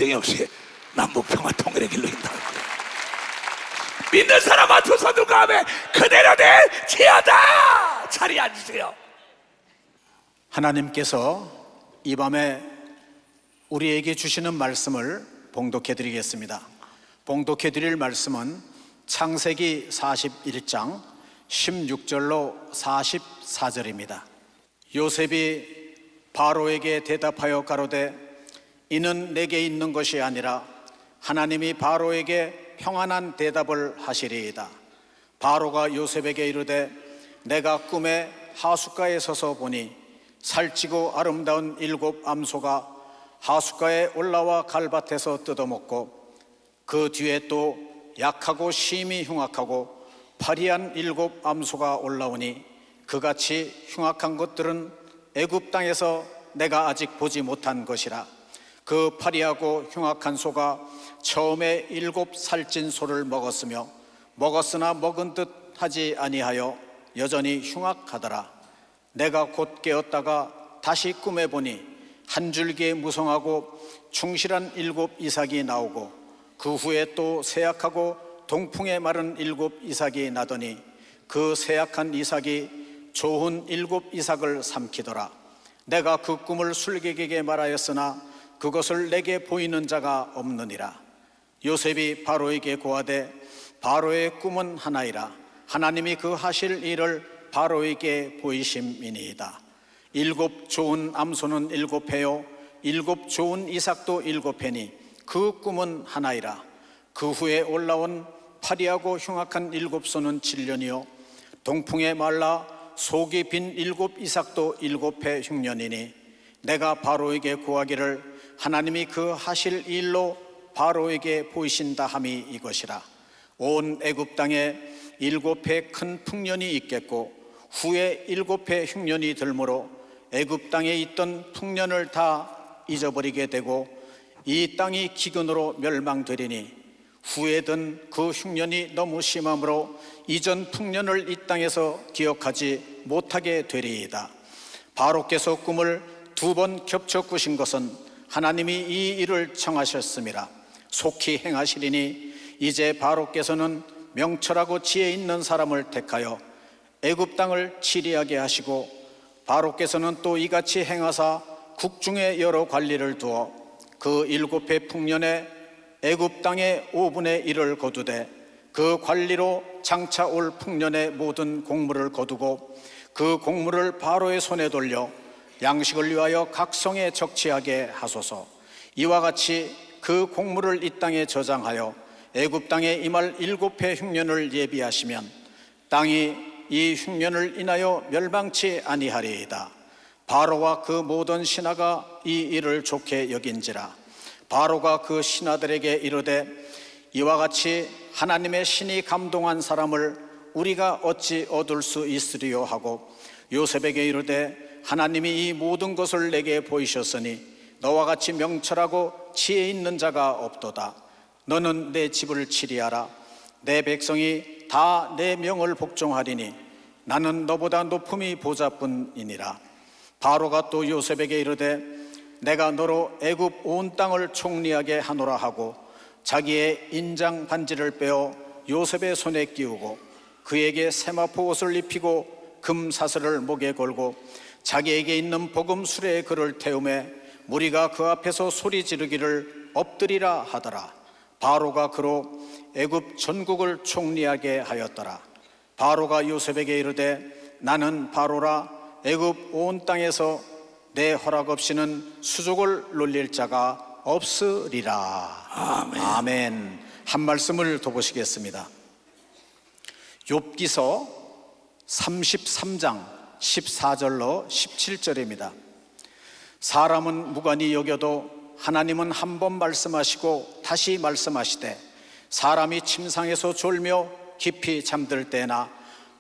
전쟁이 없이 남북평화 통일의 길로 인도할 거예요. 믿는 사람 앞에 손들 가면 그대로 될지어다. 자리에 앉으세요. 하나님께서 이 밤에 우리에게 주시는 말씀을 봉독해 드리겠습니다. 봉독해 드릴 말씀은 창세기 41장 16절로 44절입니다. 요셉이 바로에게 대답하여 가로되 이는 내게 있는 것이 아니라 하나님이 바로에게 평안한 대답을 하시리이다. 바로가 요셉에게 이르되 내가 꿈에 하숫가에 서서 보니 살찌고 아름다운 7 암소가 하숫가에 올라와 갈밭에서 뜯어먹고 그 뒤에 또 약하고 심히 흉악하고 파리한 7 암소가 올라오니 그같이 흉악한 것들은 애굽 땅에서 내가 아직 보지 못한 것이라. 그 파리하고 흉악한 소가 처음에 7 살찐 소를 먹었으며 먹었으나 먹은 듯 하지 아니하여 여전히 흉악하더라. 내가 곧 깨었다가 다시 꿈에 보니 한 줄기에 무성하고 충실한 7 이삭이 나오고 그 후에 또 쇠약하고 동풍에 마른 7 이삭이 나더니 그 쇠약한 이삭이 좋은 7 이삭을 삼키더라. 내가 그 꿈을 술객에게 말하였으나 그것을 내게 보이는 자가 없느니라. 요셉이 바로에게 고하되 바로의 꿈은 하나이라. 하나님이 그 하실 일을 바로에게 보이심이니이다. 7 좋은 암소는 7 회요 7 좋은 이삭도 7 회니 그 꿈은 하나이라. 그 후에 올라온 파리하고 흉악한 7 소는 7년이요 동풍에 말라 속이 빈 7 이삭도 7회 흉년이니 내가 바로에게 구하기를 하나님이 그 하실 일로 바로에게 보이신다 함이 이것이라. 온 애굽 땅에 7회 큰 풍년이 있겠고 후에 7회 흉년이 들므로 애굽 땅에 있던 풍년을 다 잊어버리게 되고 이 땅이 기근으로 멸망되리니 후에 든 그 흉년이 너무 심함으로 이전 풍년을 이 땅에서 기억하지 못하게 되리이다. 바로께서 꿈을 2번 겹쳐 꾸신 것은 하나님이 이 일을 청하셨음이라. 속히 행하시리니 이제 바로께서는 명철하고 지혜 있는 사람을 택하여 애굽 땅을 치리하게 하시고 바로께서는 또 이같이 행하사 국중에 여러 관리를 두어 그 7회 풍년에 애굽 땅의 5분의 1을 거두되 그 관리로 장차 올 풍년의 모든 곡물을 거두고 그 곡물을 바로의 손에 돌려 양식을 위하여 각 성에 적치하게 하소서. 이와 같이 그 곡물을 이 땅에 저장하여 애굽 땅에 임할 7회 흉년을 예비하시면 땅이 이 흉년을 인하여 멸망치 아니하리이다. 바로와 그 모든 신하가 이 일을 좋게 여긴지라. 바로가 그 신하들에게 이르되 이와 같이 하나님의 신이 감동한 사람을 우리가 어찌 얻을 수 있으리요 하고 요셉에게 이르되 하나님이 이 모든 것을 내게 보이셨으니 너와 같이 명철하고 지혜 있는 자가 없도다. 너는 내 집을 치리하라. 내 백성이 다 내 명을 복종하리니 나는 너보다 높음이 보좌뿐이니라. 바로가 또 요셉에게 이르되 내가 너로 애굽 온 땅을 총리하게 하노라 하고 자기의 인장 반지를 빼어 요셉의 손에 끼우고 그에게 세마포 옷을 입히고 금 사슬을 목에 걸고 자기에게 있는 복음 수레에 그를 태우매 무리가 그 앞에서 소리 지르기를 엎드리라 하더라. 바로가 그로 애굽 전국을 총리하게 하였더라. 바로가 요셉에게 이르되 나는 바로라. 애굽 온 땅에서 내 허락 없이는 수족을 놀릴 자가 없으리라. 아멘. 아멘. 한 말씀을 더 보시겠습니다. 욥기서 33장 14절로 17절입니다. 사람은 무관히 여겨도 하나님은 한 번 말씀하시고 다시 말씀하시되 사람이 침상에서 졸며 깊이 잠들 때나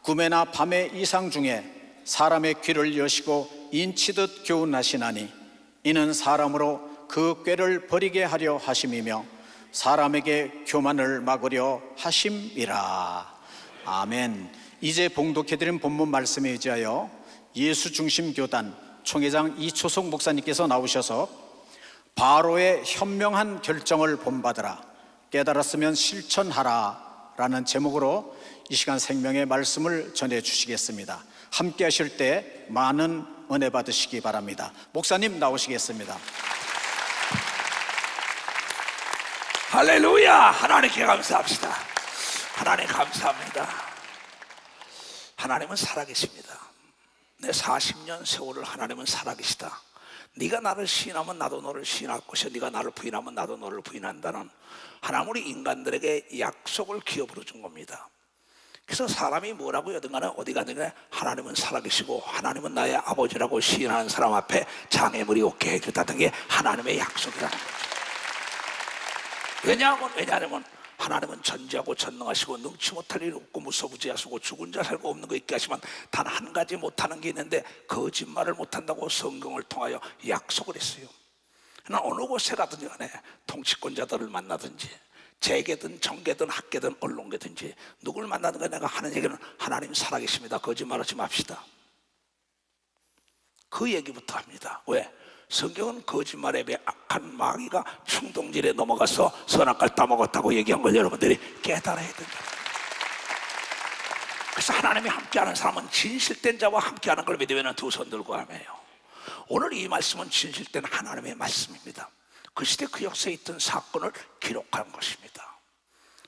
꿈에나 밤의 이상 중에 사람의 귀를 여시고 인치듯 교훈하시나니 이는 사람으로 그 꾀를 버리게 하려 하심이며 사람에게 교만을 막으려 하심이라. 아멘. 이제 봉독해드린 본문 말씀에 의지하여 예수중심교단 총회장 이초석 목사님께서 나오셔서 바로의 현명한 결정을 본받으라, 깨달았으면 실천하라 라는 제목으로 이 시간 생명의 말씀을 전해 주시겠습니다. 함께 하실 때 많은 은혜 받으시기 바랍니다. 목사님 나오시겠습니다. 할렐루야. 하나님께 감사합시다. 하나님 감사합니다. 하나님은 살아계십니다. 내 40년 세월을 하나님은 살아계시다. 네가 나를 시인하면 나도 너를 시인할 것이요 네가 나를 부인하면 나도 너를 부인한다는 하나님 우리 인간들에게 약속을 기업으로 준 겁니다. 그래서 사람이 뭐라고 하든 간에 어디 가든 하나님은 살아계시고 하나님은 나의 아버지라고 시인하는 사람 앞에 장애물이 없게 해주다는 게 하나님의 약속이라는 거죠. 왜냐하면 하나님은 전지하고 전능하시고 능치 못할 일 없고 무소부지하시고 죽은 자 살고 없는 거 있게 하시면 단 한 가지 못하는 게 있는데 거짓말을 못한다고 성경을 통하여 약속을 했어요. 난 어느 곳에 가든지 간에 통치권자들을 만나든지 재계든 정계든 학계든 언론계든지 누굴 만나든가 내가 하는 얘기는 하나님 살아계십니다. 거짓말하지 맙시다. 그 얘기부터 합니다. 왜? 성경은 거짓말에 비해 악한 마귀가 충동질에 넘어가서 선악과를 따먹었다고 얘기한 걸 여러분들이 깨달아야 된다. 그래서 하나님이 함께하는 사람은 진실된 자와 함께하는 걸 믿으면 두 손 들고 하며요. 오늘 이 말씀은 진실된 하나님의 말씀입니다. 그 시대 그 역사에 있던 사건을 기록한 것입니다.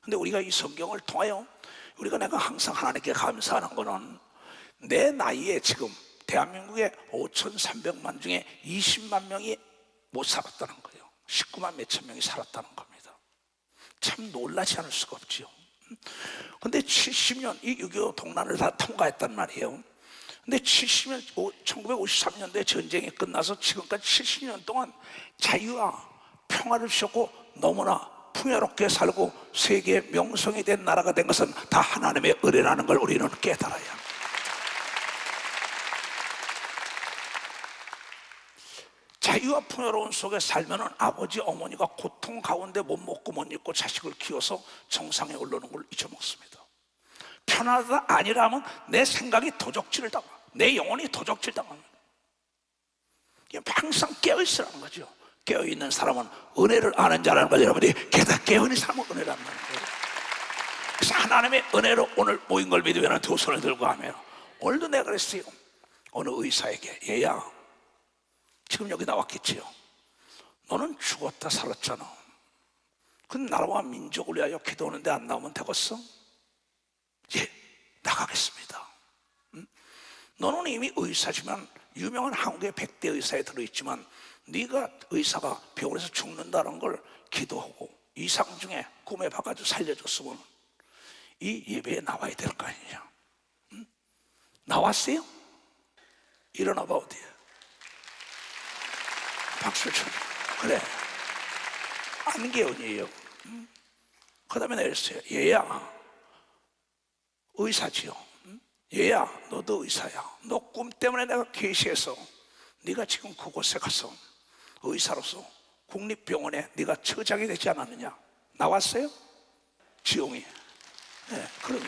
근데 우리가 이 성경을 통하여 내가 항상 하나님께 감사하는 거는 내 나이에 지금 대한민국의 5,300만 중에 20만 명이 못 살았다는 거예요. 19만 몇천 명이 살았다는 겁니다. 참 놀라지 않을 수가 없지요. 근데 70년 이 6.25 동란을 다 통과했단 말이에요. 근데 70년 1953년도에 전쟁이 끝나서 지금까지 70년 동안 자유와 평화를 주셨고 너무나 풍요롭게 살고 세계의 명성이 된 나라가 된 것은 다 하나님의 은혜라는 걸 우리는 깨달아야 합니다. 자유와 풍요로운 속에 살면 아버지 어머니가 고통 가운데 못 먹고 못 입고 자식을 키워서 정상에 오르는 걸 잊어먹습니다. 편하다 아니라면 내 생각이 도적질을 당합니다. 내 영혼이 도적질 당합니다. 항상 깨어있으라는 거죠. 깨어있는 사람은 은혜를 아는 자라는 걸 여러분이 깨어있는 사람은 은혜를 안다는 거예요. 그래서 하나님의 은혜로 오늘 모인 걸 믿으면 두 손을 들고 하며 오늘도 내가 그랬어요. 어느 의사에게 얘야 지금 여기 나왔겠지요. 너는 죽었다 살았잖아. 근데 나라와 민족을 위하여 기도하는데 안 나오면 되겠어? 예, 나가겠습니다. 너는 이미 의사지만 유명한 한국의 100대 의사에 들어있지만 네가 의사가 병원에서 죽는다는 걸 기도하고 이상 중에 꿈에 봐가지고 살려줬으면 이 예배에 나와야 될 거 아니냐. 나왔어요? 일어나봐 어디에. 박수를 쳐. 그래. 안개운이에요. 그 다음에 내렸어요. 얘야 의사지요. 얘야 너도 의사야. 너 꿈 때문에 내가 계시해서 네가 지금 그곳에 가서 의사로서 국립병원에 네가 처장이 되지 않았느냐. 나왔어요? 지용이. 네, 그럼요.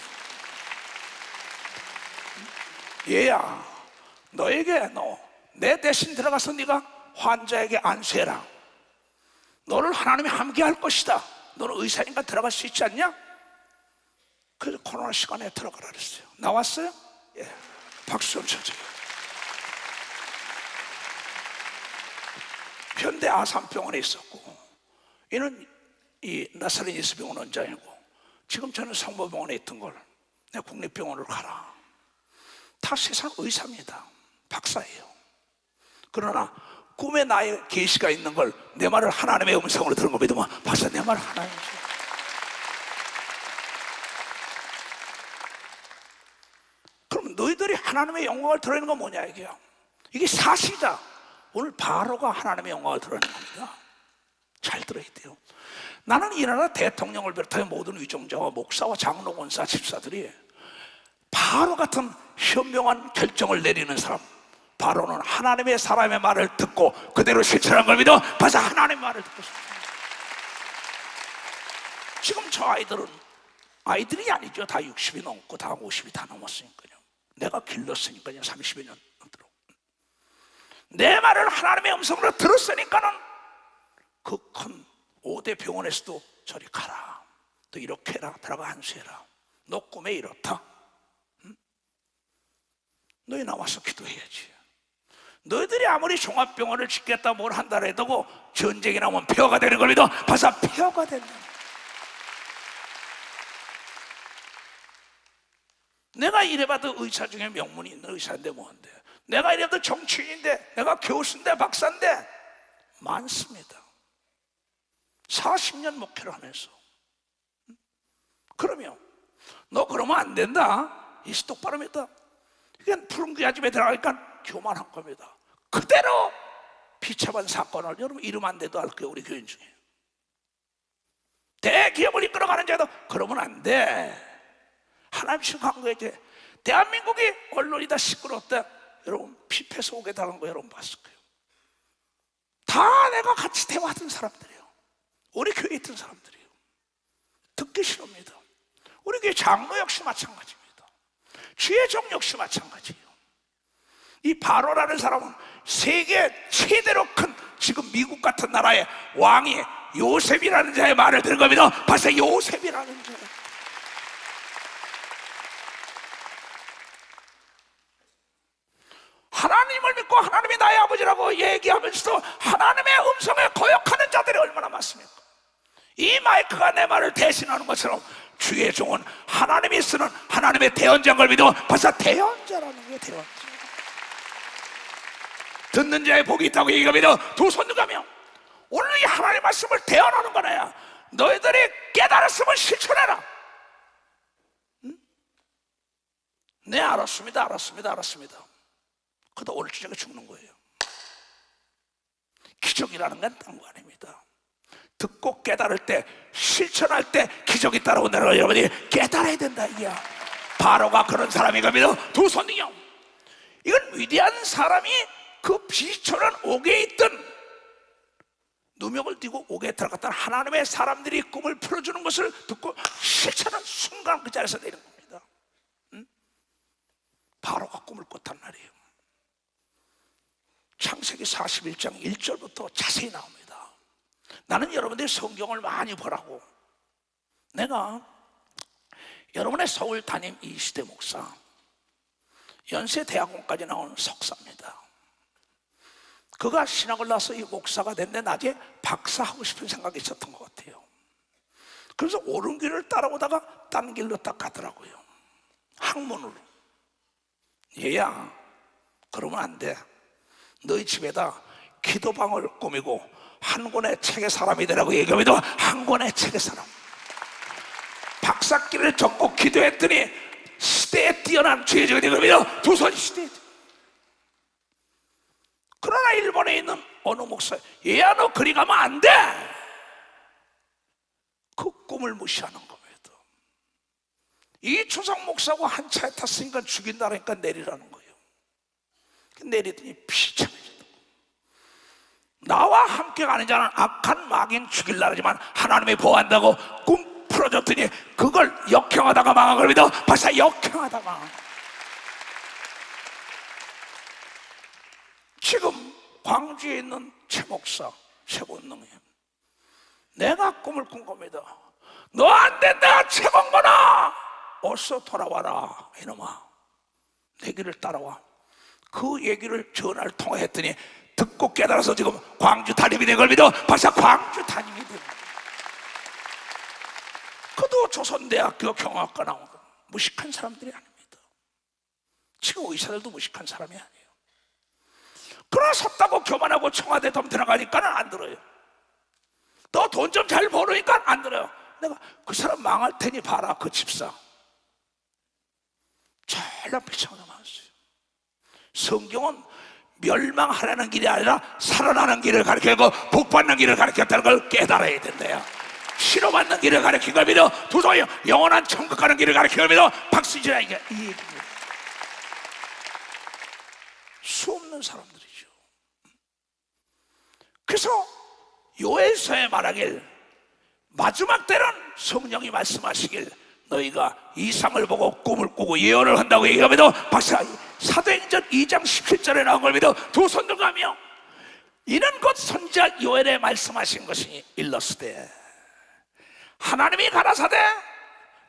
얘야 너에게 내 대신 들어가서 네가 환자에게 안수해라. 너를 하나님이 함께 할 것이다. 너는 의사니까 들어갈 수 있지 않냐? 그래서 코로나 시간에 들어가라 그랬어요. 나왔어요? 예. 박수 좀 쳐줘요. 현대 아산병원에 있었고 이는 이 나사렛 예수병원 원장이고 지금 저는 성모병원에 있던 걸 내가 국립병원으로 가라. 다 세상 의사입니다. 박사예요. 그러나 꿈에 나의 계시가 있는 걸 내 말을 하나님의 음성으로 들은 거 믿으면 박사 내 말을 하나님이죠. 그럼 너희들이 하나님의 영광을 드러내는 건 뭐냐 이게요. 이게 사실이다. 오늘 바로가 하나님의 영광을 드러내는 겁니다. 잘 들어야 돼요. 나는 이 나라 대통령을 비롯하여 모든 위정자와 목사와 장로 권사 집사들이 바로 같은 현명한 결정을 내리는 사람, 바로는 하나님의 사람의 말을 듣고 그대로 실천하는 걸 믿어 벌써 하나님의 말을 듣고 있습니다. 지금 저 아이들이 아니죠. 다 60이 넘고 다 50이 다 넘었으니까요. 내가 길렀으니까요. 30여 년 넘도록 내 말을 하나님의 음성으로 들었으니까는 그 큰 5대 병원에서도 저리 가라, 또 이렇게 해라, 들어가 안수해라, 너 꿈에 이렇다, 응? 너희 나와서 기도해야지. 너희들이 아무리 종합병원을 짓겠다 뭘 한다 해도 전쟁이 나면 폐허가 되는 걸 믿어. 봐서 폐허가 된다. 내가 이래봐도 의사 중에 명문이 있는 의사인데 뭐한데, 내가 이래도 정치인인데, 내가 교수인데 박사인데 많습니다. 40년 목회를 하면서. 그러면 너 그러면 안 된다, 이시 똑바로 믿다. 이건 푸른 귀야 집에 들어가니까 교만한 겁니다. 그대로 비참한 사건을, 여러분 이름 안 돼도 알 거예요. 우리 교인 중에 대기업을 이끌어가는 자도 그러면 안 돼. 하나님 신앙한 거에 이제 대한민국이 언론이 다 시끄럽다, 여러분 피폐 오게 당한 거 여러분 봤을 거예요. 다 내가 같이 대화하던 사람들이에요. 우리 교회에 있던 사람들이에요. 듣기 싫습니다. 우리 교회 장로 역시 마찬가지입니다. 주혜종 역시 마찬가지예요. 이 바로라는 사람은 세계 최대로 큰, 지금 미국 같은 나라의 왕이 요셉이라는 자의 말을 들은 겁니다. 벌써 요셉이라는 자. 하나님을 믿고 하나님이 나의 아버지라고 얘기하면서도 하나님의 음성에 거역하는 자들이 얼마나 많습니까? 이 마이크가 내 말을 대신하는 것처럼 주의 종은 하나님이 쓰는 하나님의 대언자인 걸 믿어. 벌써 대언자라는 게 대언자. 듣는 자의 복이 있다고 얘기합니다. 두 손 들가며 오늘 이 하나님의 말씀을 대언하는 거야. 너희들이 깨달았으면 실천해라. 응? 네, 알았습니다. 그러다 오늘 저녁에 죽는 거예요. 기적이라는 건 딴 거 아닙니다. 듣고 깨달을 때, 실천할 때 기적이 따라온다는 걸 여러분이 깨달아야 된다 이게야. 바로가 그런 사람인 겁니다. 두 손이요. 이건 위대한 사람이 그 비천한 옥에 있던 누명을 띠고 옥에 들어갔던 하나님의 사람들이 꿈을 풀어주는 것을 듣고 실천한 순간 그 자리에서 내리는 겁니다. 응? 바로가 꿈을 꿨단 말이에요. 창세기 41장 1절부터 자세히 나옵니다. 나는 여러분들이 성경을 많이 보라고, 내가 여러분의 서울 담임 이시대 목사, 연세대학원까지 나온 석사입니다. 그가 신학을 나서 이 목사가 됐는데 나중에 박사하고 싶은 생각이 있었던 것 같아요. 그래서 옳은 길을 따라오다가 딴 길로 딱 가더라고요. 학문으로. 얘야, 그러면 안 돼. 너희 집에다 기도방을 꾸미고 한 권의 책의 사람이 되라고 얘기합니다. 한 권의 책의 사람. 박사길을 적고 기도했더니 시대에 뛰어난 죄적이 된 겁니다. 조선 시대에. 그러나 일본에 있는 어느 목사, 얘야 너 그리 가면 안 돼. 그 꿈을 무시하는 겁니다. 이초상 목사고 한 차에 탔으니까 죽인다니까 내리라는 거예요. 내리더니 비참해졌다. 나와 함께 가는 자는 악한 마귀는 죽일라 하지만 하나님이 보호한다고 꿈 풀어줬더니 그걸 역행하다가 망한 겁니다. 벌써 역행하다가. 지금 광주에 있는 최 목사, 최본능님, 내가 꿈을 꾼 겁니다. 너 안 된다 최건건아, 어서 돌아와라 이놈아, 내 길을 따라와. 그 얘기를 전화를 통화했더니 듣고 깨달아서 지금 광주 담임이 된 걸 믿어. 벌써 광주 담임이 된 거예요. 그도 조선대학교 경영학과 나온 거, 무식한 사람들이 아닙니다. 지금 의사들도 무식한 사람이 아니에요. 그러나 섰다고 교만하고 청와대 덤 들어가니까는 안 들어요. 너 돈 좀 잘 벌으니까 안 들어요. 내가 그 사람 망할 테니 봐라. 그 집사 잘난 비참하게 많았어요. 성경은 멸망하라는 길이 아니라 살아나는 길을 가르치고 복받는 길을 가르쳤다는 걸 깨달아야 된대요. 실어받는 길을 가르친 겁니다. 도저히 영원한 천국 가는 길을 가르친 겁니다. 박수지라 이게 이 얘기입니다. 수없는 사람들이죠. 그래서 요엘서에 말하길, 마지막 때는 성령이 말씀하시길 너희가 이상을 보고 꿈을 꾸고 예언을 한다고 얘기합니다. 박사 사도행전 2장 17절에 나온 걸 믿어 두 손 들고 하며 이는 곧 선지자 요엘에 말씀하신 것이 일렀으되 하나님이 가라사대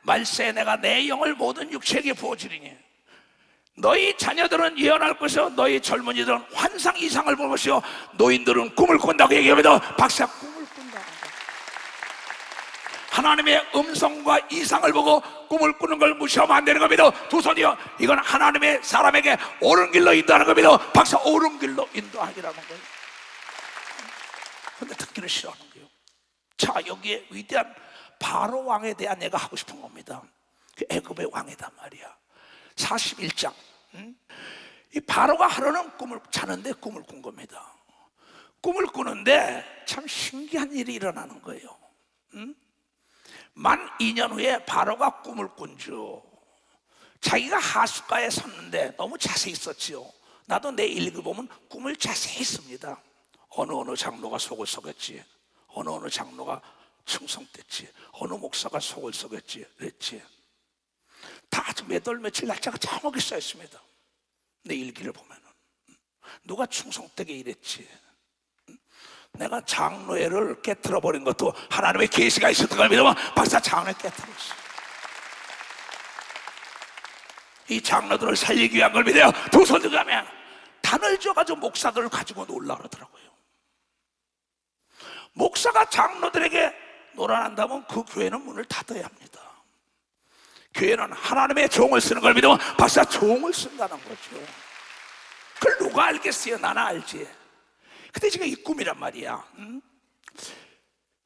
말세에 내가 내 영을 모든 육체에게 부어주리니 너희 자녀들은 예언할 것이요 너희 젊은이들은 환상 이상을 볼 것이요 노인들은 꿈을 꾼다고 얘기하면서 박사 꿈을 꾼다. 하나님의 음성과 이상을 보고 꿈을 꾸는 걸 무시하면 안 되는 겁니다. 두 손이요, 이건 하나님의 사람에게 옳은 길로 인도하는 겁니다. 박사 옳은 길로 인도하기라는 거예요. 근데 듣기를 싫어하는 거예요. 자, 여기에 위대한 바로 왕에 대한 얘가 하고 싶은 겁니다. 그 애굽의 왕이단 말이야. 41장. 이 바로가 하루는 꿈을 자는데 꿈을 꾼 겁니다. 꿈을 꾸는데 참 신기한 일이 일어나는 거예요. 만 2년 후에 바로가 꿈을 꾼죠. 자기가 하숫가에 섰는데 너무 자세히 썼지요. 나도 내 읽어보면 꿈을 자세히 씁니다. 어느 장로가 속을 썩였지, 어느 장로가 충성됐지, 어느 목사가 속을 썩였지 그랬지. 다 아주 몇 월 며칠 날짜가 정확히 써 있습니다. 내 일기를 보면은 누가 충성되게 일했지. 내가 장로회를 깨트려 버린 것도 하나님의 계시가 있었던 걸 믿으면 박사 장로회 깨트렸어. 이 장로들을 살리기 위한 걸 믿어요. 두 손 들고 가면 단을 지어가지고 목사들을 가지고 놀라 그러더라고요. 목사가 장로들에게 놀아난다면 그 교회는 문을 닫아야 합니다. 교회는 하나님의 종을 쓰는 걸 믿으면 박사 종을 쓴다는 거죠. 그걸 누가 알겠어요? 나는 알지. 근데 지금 이 꿈이란 말이야.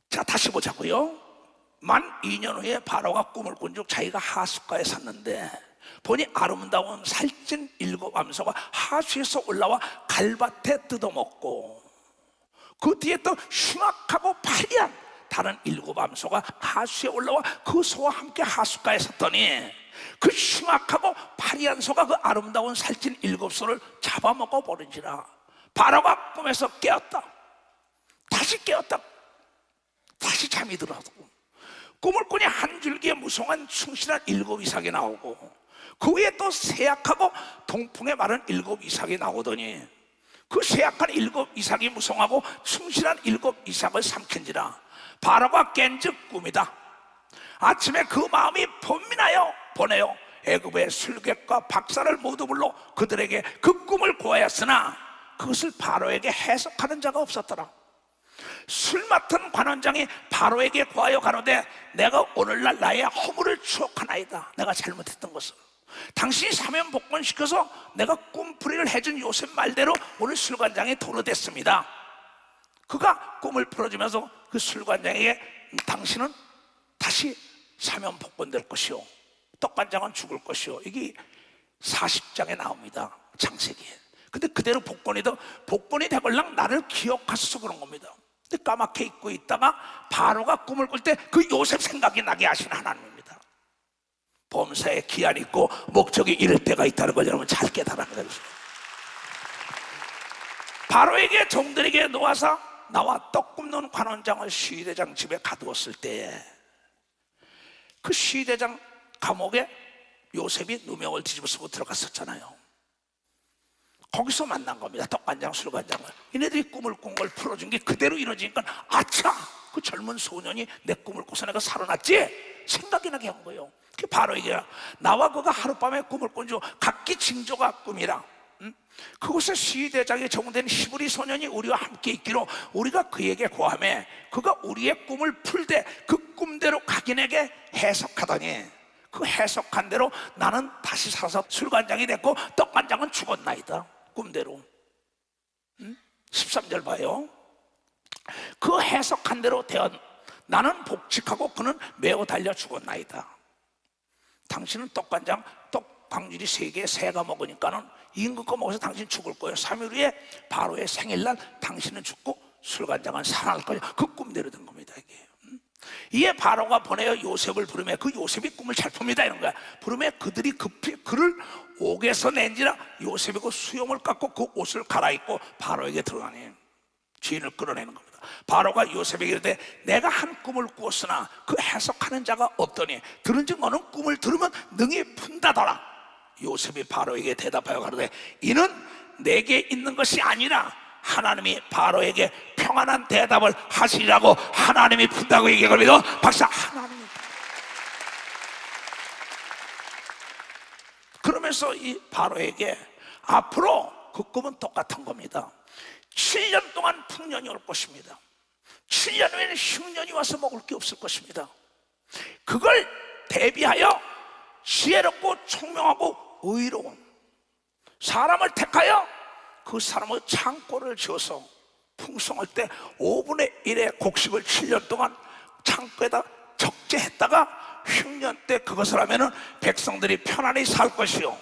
자, 다시 보자고요. 만 2년 후에 바로가 꿈을 꾼 즉 자기가 하숫가에 샀는데 보니 아름다운 살찐 7암소가 하수에서 올라와 갈밭에 뜯어먹고 그 뒤에 또 흉악하고 파리한 다른 7암소가 하수에 올라와 그 소와 함께 하숫가에 섰더니 그 흉악하고 파리한 소가 그 아름다운 살찐 7소를 잡아먹어 버린지라. 바로가 꿈에서 깨었다. 다시 깨었다. 다시 잠이 들어서 꿈을 꾸니 한 줄기에 무성한 충실한 7이삭이 나오고 그 위에 또 세약하고 동풍에 마른 7이삭이 나오더니 그 세약한 7이삭이 무성하고 충실한 7이삭을 삼킨지라. 바로가 깬즉 꿈이다. 아침에 그 마음이 번민하여 보내요 애굽의 술객과 박사를 모두 불러 그들에게 그 꿈을 고하였으나 그것을 바로에게 해석하는 자가 없었더라. 술 맡은 관원장이 바로에게 고하여 가로되 내가 오늘날 나의 허물을 추억하나이다. 내가 잘못했던 것을 당신이 사면 복권시켜서 내가 꿈풀이를 해준 요셉 말대로 오늘 술관장이 도로됐습니다. 그가 꿈을 풀어주면서 그 술관장에게 당신은 다시 사면 복권될 것이요 떡관장은 죽을 것이요, 이게 40장에 나옵니다. 창세기에. 근데 그대로 복권이 되걸랑 나를 기억하셔서 그런 겁니다. 근데 까맣게 잊고 있다가 바로가 꿈을 꿀 때 그 요셉 생각이 나게 하신 하나님입니다. 범사에 기한이 있고 목적이 이를 때가 있다는 걸 여러분 잘 깨달아야 돼요. 바로에게 종들에게 놓아서 나와 떡 굽는 관원장을 시대장 집에 가두었을 때에 그 시대장 감옥에 요셉이 누명을 뒤집어 쓰고 들어갔었잖아요. 거기서 만난 겁니다. 떡관장, 술관장을. 얘네들이 꿈을 꾼 걸 풀어준 게 그대로 이루어지니까 아차! 그 젊은 소년이 내 꿈을 꿔서 내가 살아났지? 생각이 나게 한 거예요. 그게 바로 이게 나와 그가 하룻밤에 꿈을 꾼 줄 각기 징조가 꿈이라. 그곳에 시대장에 정된 히브리 소년이 우리와 함께 있기로 우리가 그에게 고하매 그가 우리의 꿈을 풀 때 그 꿈대로 각인에게 해석하더니 그 해석한 대로 나는 다시 살아서 술관장이 됐고 떡관장은 죽었나이다. 꿈대로. 13절 봐요. 그 해석한 대로 되어 나는 복직하고 그는 매우 달려 죽었나이다. 당신은 떡관장 떡광줄이 3개 새가 먹으니까는 임금거 먹어서 당신 죽을 거예요. 3일 후에 바로의 생일날 당신은 죽고 술관장은 살아날 거예요. 그 꿈대로 된 겁니다. 이게. 이에 바로가 보내어 요셉을 부르며 그 요셉이 꿈을 잘 풉니다 이런 거야. 부르며 그들이 급히 그를 옥에서 낸지라 요셉이 그 수염을 깎고 그 옷을 갈아입고 바로에게 들어가니 주인을 끌어내는 겁니다. 바로가 요셉에게 이르되 내가 한 꿈을 꾸었으나 그 해석하는 자가 없더니 들은즉 너는 꿈을 들으면 능히 푼다더라. 요셉이 바로에게 대답하여 가로되 이는 내게 있는 것이 아니라 하나님이 바로에게 평안한 대답을 하시라고 하나님이 푼다고 얘기하거든요. 박사, 하나님이. 그러면서 이 바로에게 앞으로 그 꿈은 똑같은 겁니다. 7년 동안 풍년이 올 것입니다. 7년 후에는 흉년이 와서 먹을 게 없을 것입니다. 그걸 대비하여 지혜롭고 총명하고 의로운 사람을 택하여 그 사람의 창고를 지어서 풍성할 때 5분의 1의 곡식을 7년 동안 창고에다 적재했다가 흉년 때 그것을 하면은 백성들이 편안히 살 것이요,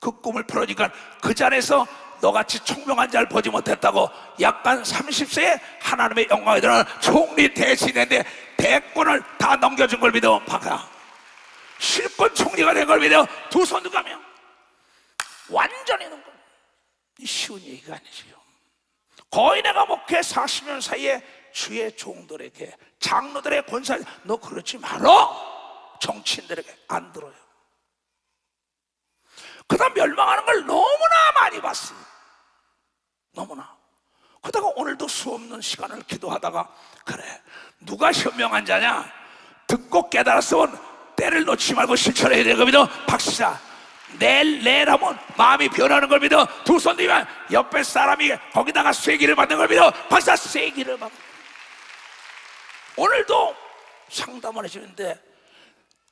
그 꿈을 풀어니까 그 자리에서 너같이 총명한 자를 보지 못했다고 약간 30세에 하나님의 영광에 들어 총리 대신인데 대권을 다 넘겨준 걸 믿어. 박아, 실권 총리가 된 걸 믿어. 두 손 들어가면 완전히 있는 거예요. 쉬운 얘기가 아니지요. 거의 내가 목회 40년 사이에 주의 종들에게, 장로들의 권사, 너 그러지 말어, 정치인들에게 안 들어요. 그다음 멸망하는 걸 너무나 많이 봤어요. 너무나. 그러다가 오늘도 수없는 시간을 기도하다가, 그래, 누가 현명한 자냐? 듣고 깨달았으면 때를 놓치지 말고 실천해야 되는 겁니다. 박사, 내일 하면 마음이 변하는 걸 믿어. 두 손 들면 옆에 사람이 거기다가 쐐기를 받는 걸 믿어. 박사, 쐐기를 받는. 오늘도 상담을 해주는데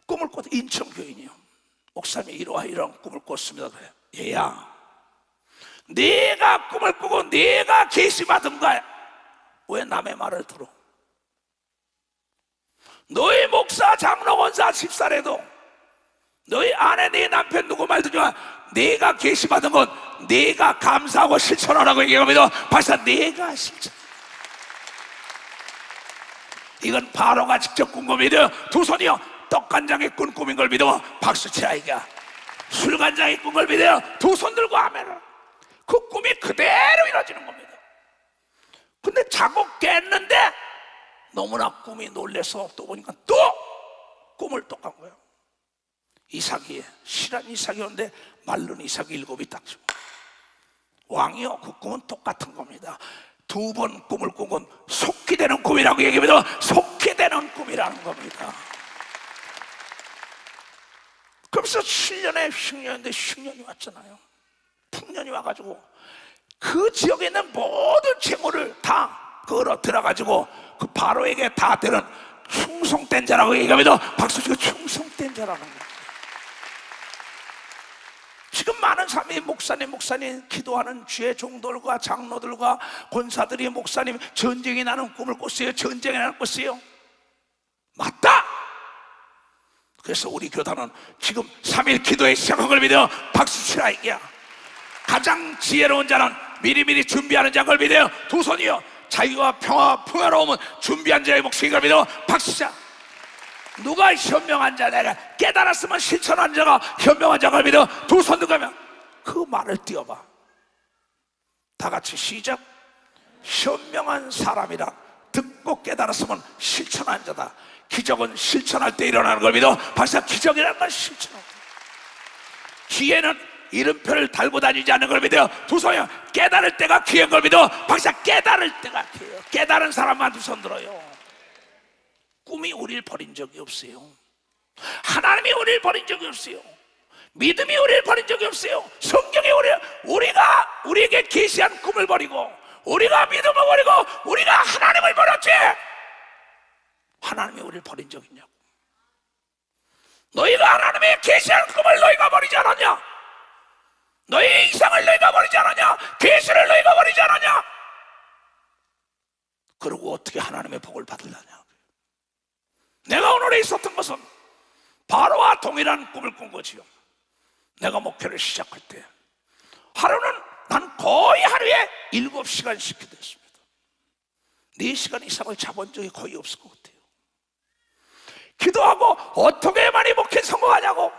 꿈을 꿨, 인천 교인이요, 목사님이 이러한 꿈을 꿨습니다. 그래, 얘야, 네가 꿈을 꾸고 네가 계시받은가? 왜 남의 말을 들어? 너희 목사, 장로, 권사, 집사래도 너희 아내, 네 남편 누구 말 듣지 마. 네가 계시받은 건 네가 감사하고 실천하라고 얘기합니다. 박사, 네가 실천. 이건 바로가 직접 꾼 겁니다. 두 손이요, 떡간장에 꾼 꿈인 걸 믿어. 박수 치라. 이게 술간장에 꾼 걸 믿어요. 두 손 들고 아멘을. 그 꿈이 그대로 이루어지는 겁니다. 근데 자고 깼는데 너무나 꿈이 놀래서 또 보니까 또 꿈을 또 간 거예요. 이삭이, 실한 이삭이었는데 마른 이삭이 7이 딱 주고. 왕이요, 그 꿈은 똑같은 겁니다. 두 번 꿈을 꾼 건 속히 되는 꿈이라고 얘기합니다. 속히 되는 꿈이라는 겁니다. 그래서 7년에 흉년인데 흉년이 왔잖아요. 풍년이 와가지고 그 지역에 있는 모든 재물을 다 걸어 들어가지고 그 바로에게 다 되는 충성된 자라고 얘기합니다. 박수 치고 충성된 자라는 거예요. 지금 많은 사람이 목사님 기도하는 주의 종들과 장로들과 권사들이 목사님 전쟁이 나는 꿈을 꿨어요. 전쟁이 나는 꿨어요. 맞다. 그래서 우리 교단은 지금 3일 기도에 시작한 걸 믿어요. 박수 치라. 이게야, 가장 지혜로운 자는 미리미리 준비하는 자인 걸 믿어요. 두 손이요, 자유와 평화, 풍요로움은 준비한 자의 몫인 걸 믿어. 박수 치라. 누가 현명한 자? 내가 깨달았으면 실천한 자가 현명한 자가 믿어. 두 손 들고면 그 말을 띄워봐. 다 같이 시작. 현명한 사람이라 듣고 깨달았으면 실천한 자다. 기적은 실천할 때 일어나는 걸 믿어. 박사, 기적이라는 건 실천할 때. 기회는 이름표를 달고 다니지 않는 걸 믿어요. 두 손이요, 깨달을 때가 기회인 걸 믿어. 박사, 깨달을 때가 기회예요. 깨달은 사람만 두 손 들어요. 꿈이 우리를 버린 적이 없어요. 하나님이 우리를 버린 적이 없어요. 믿음이 우리를 버린 적이 없어요. 성경이 우리가 우리에게 계시한 꿈을 버리고, 우리가 믿음을 버리고, 우리가 하나님을 버렸지. 하나님이 우리를 버린 적이 있냐고. 너희가 하나님의 계시한 꿈을 너희가 버리지 않았냐? 너희의 이상을 너희가 버리지 않았냐? 계시를 너희가 버리지 않았냐? 그리고 어떻게 하나님의 복을 받으려냐? 내가 오늘에 있었던 것은 바로와 동일한 꿈을 꾼 거지요. 내가 목회를 시작할 때 난 거의 하루에 7시간씩 기도했습니다. 4시간 이상을 잡은 적이 거의 없을 것 같아요. 기도하고 어떻게 많이 목회 성공하냐고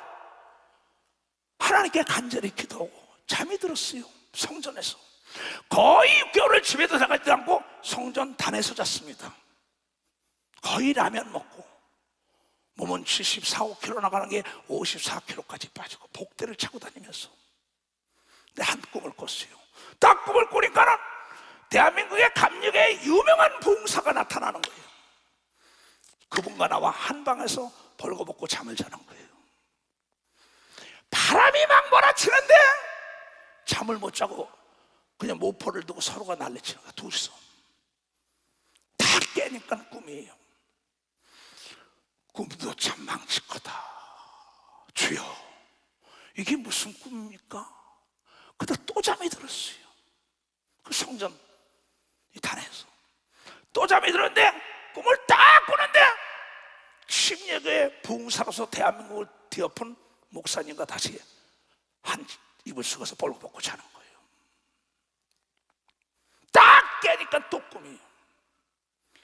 하나님께 간절히 기도하고 잠이 들었어요. 성전에서 거의 6개월을 집에 들어가지도 않고 성전 단에서 잤습니다. 거의 라면 먹고 몸은 74, 5kg 나가는 게 54kg까지 빠지고 복대를 차고 다니면서 내 한 꿈을 꿨어요. 딱 꿈을 꾸니까는 대한민국의 감력에 유명한 부흥사가 나타나는 거예요. 그분과 나와 한 방에서 벌거벗고 잠을 자는 거예요. 바람이 막 몰아치는데 잠을 못 자고 그냥 모포를 두고 서로가 난리치는 거야. 둘이서 다 깨니까 꿈이에요. 꿈도 참 망칠 거다. 주여, 이게 무슨 꿈입니까? 그러다 또 잠이 들었어요. 그 성전 이 단에서 또 잠이 들었는데 꿈을 딱 꾸는데 10여개의 부흥사로서 대한민국을 뒤엎은 목사님과 다시 한 이불 쓰고서 벌거벗고 자는 거예요. 딱 깨니까 또 꿈이에요.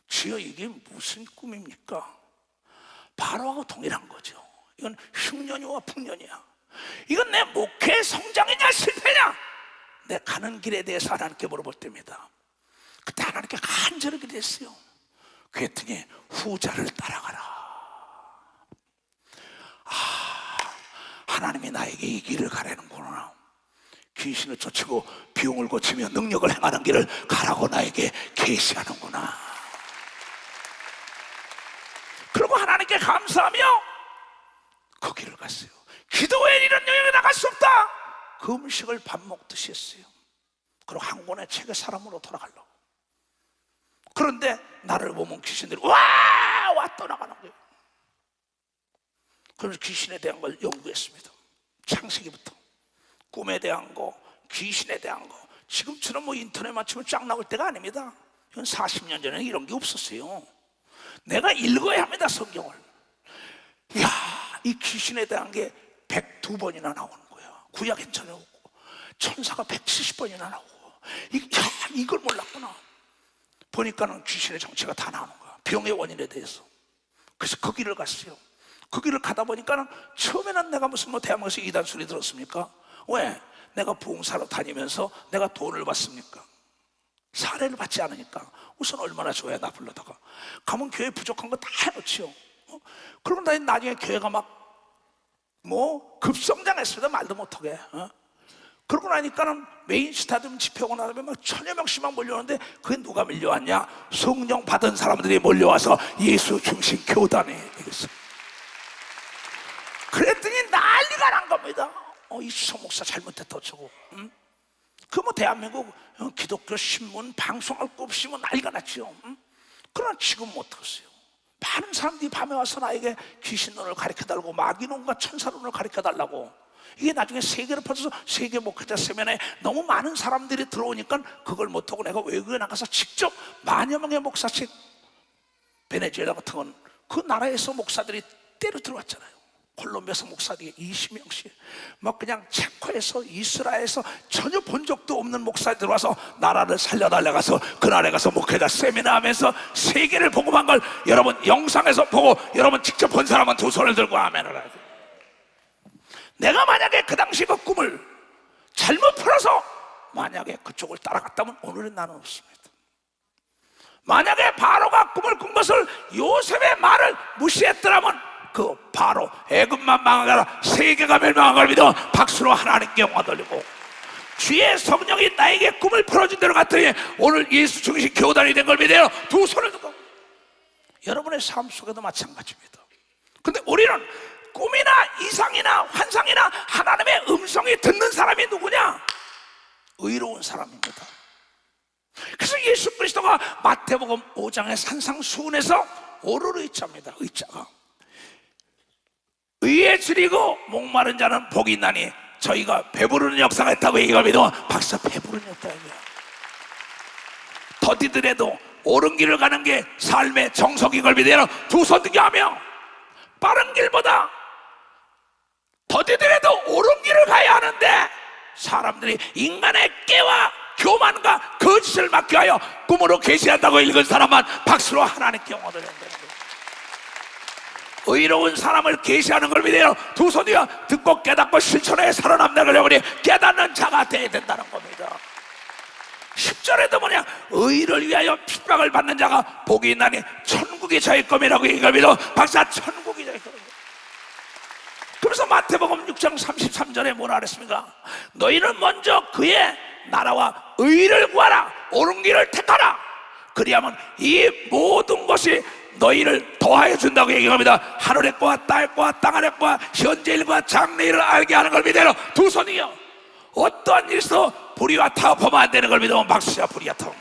주여, 이게 무슨 꿈입니까? 바로하고 동일한 거죠. 이건 흉년이와 풍년이야. 이건 내 목회 성장이냐 실패냐, 내 가는 길에 대해서 하나님께 물어볼 때입니다. 그때 하나님께 간절히 기도했어요. 그랬더니 후자를 따라가라. 하나님이 나에게 이 길을 가라는구나. 귀신을 쫓고 비용을 고치며 능력을 행하는 길을 가라고 나에게 계시하는구나. 그리고 하나님께 감사하며 그 길을 갔어요. 기도 외에 이런 영역에 나갈 수 없다. 그 음식을 밥 먹듯이 했어요. 그리고 한 권의 책의 사람으로 돌아가려고. 그런데 나를 보면 귀신들이 와 떠나가는 거예요. 그래서 귀신에 대한 걸 연구했습니다. 창세기부터 꿈에 대한 거, 귀신에 대한 거. 지금처럼 뭐 인터넷 맞추면 쫙 나올 때가 아닙니다. 이건 40년 전에는 이런 게 없었어요. 내가 읽어야 합니다, 성경을. 이야, 이 귀신에 대한 게 102번이나 나오는 거야. 구약엔 전혀 없고 천사가 170번이나 나오고. 이걸 몰랐구나. 보니까는 귀신의 정체가 다 나오는 거야. 병의 원인에 대해서. 그래서 그 길을 갔어요. 그 길을 가다 보니까는 처음에는 내가 무슨 뭐 대한민국에서 이단 소리 들었습니까? 왜? 내가 부흥사로 다니면서 내가 돈을 받습니까? 사례를 받지 않으니까. 우선 얼마나 좋아야 나 불러다가 가면 교회 부족한 거 다 해놓지요. 그러고 나중에 교회가 막 뭐 급성장했습니다. 말도 못하게. 그러고 나니까는 메인 스타디움 집회하고 나면 막 1000여 명씩 막 몰려오는데 그게 누가 밀려왔냐? 성령 받은 사람들이 몰려와서 예수 중심 교단에 되겠어. 그랬더니 난리가 난 겁니다. 이수성 목사 잘못했다 어쩌고. 그 뭐 대한민국 기독교 신문 방송할 거 없이 뭐 난리가 났죠. 그러나 지금 어떻겠어요? 많은 사람들이 밤에 와서 나에게 귀신론을 가르쳐달라고, 마귀론과 천사론을 가르쳐달라고. 이게 나중에 세계로 퍼져서 세계 목회자 세면에 너무 많은 사람들이 들어오니까 그걸 못하고 내가 외국에 나가서 직접 만여 명의 목사씩, 베네수엘라 같은 건 그 나라에서 목사들이 때려 들어왔잖아요. 콜롬비아에서 목사들이 20명씩, 막 그냥 체코에서, 이스라엘에서 전혀 본 적도 없는 목사들이 들어와서 나라를 살려달라가서 그 나라에 가서 목회자 세미나 하면서 세계를 복음한 걸 여러분 영상에서 보고 여러분 직접 본 사람은 두 손을 들고 아멘을 하죠. 내가 만약에 그 당시 그 꿈을 잘못 풀어서 만약에 그쪽을 따라갔다면 오늘은 나는 없습니다. 만약에 바로가 꿈을 꾼 것을 요셉의 말을 무시했더라면 그 바로 애굽만 망하거나 세계가 멸망한 걸 믿어 박수로 하나님께 영광 돌리고, 주의 성령이 나에게 꿈을 풀어준 대로 갔더니 오늘 예수 중심 교단이 된 걸 믿어요. 두 손을 들고. 여러분의 삶 속에도 마찬가지입니다. 근데 우리는 꿈이나 이상이나 환상이나 하나님의 음성이 듣는 사람이 누구냐? 의로운 사람입니다. 그래서 예수 그리스도가 마태복음 5장의 산상수훈에서 오르르 의자입니다. 의자가 의에 줄이고 목마른 자는 복이 있나니 저희가 배부르는 역사가 있다고 얘기가 믿어 박사 배부르는 역사야. 더디더라도 옳은 길을 가는 게 삶의 정석인 걸 믿어요. 두 손 들게 하며 빠른 길보다 더디더라도 옳은 길을 가야 하는데 사람들이 인간의 깨와 교만과 거짓을 맡겨 하여 꿈으로 계시한다고 읽은 사람만 박수로 하나님께 영광을 드린다는 거예요. 의로운 사람을 계시하는 걸 믿어요. 두 손이여 듣고 깨닫고 실천해 살아남는 걸 깨닫는 자가 되어야 된다는 겁니다. 10절에도 뭐냐, 의를 위하여 핍박을 받는 자가 복이 있나니 천국이 저희 것이라고 얘기를 믿어 박사 천국이 저희 것이라고. 그래서 마태복음 6장 33절에 뭐라 그랬습니까? 너희는 먼저 그의 나라와 의를 구하라. 옳은 길을 택하라. 그리하면 이 모든 것이 너희를 더하여 준다고 얘기합니다. 하늘의 것과 땅의 것과 땅 아래 것과 현재일과 장래일을 알게 하는 걸 믿으라. 두 손이요, 어떠한 일에서 불의와 타협하면 안 되는 걸 믿으면 박수야. 불의와 타협.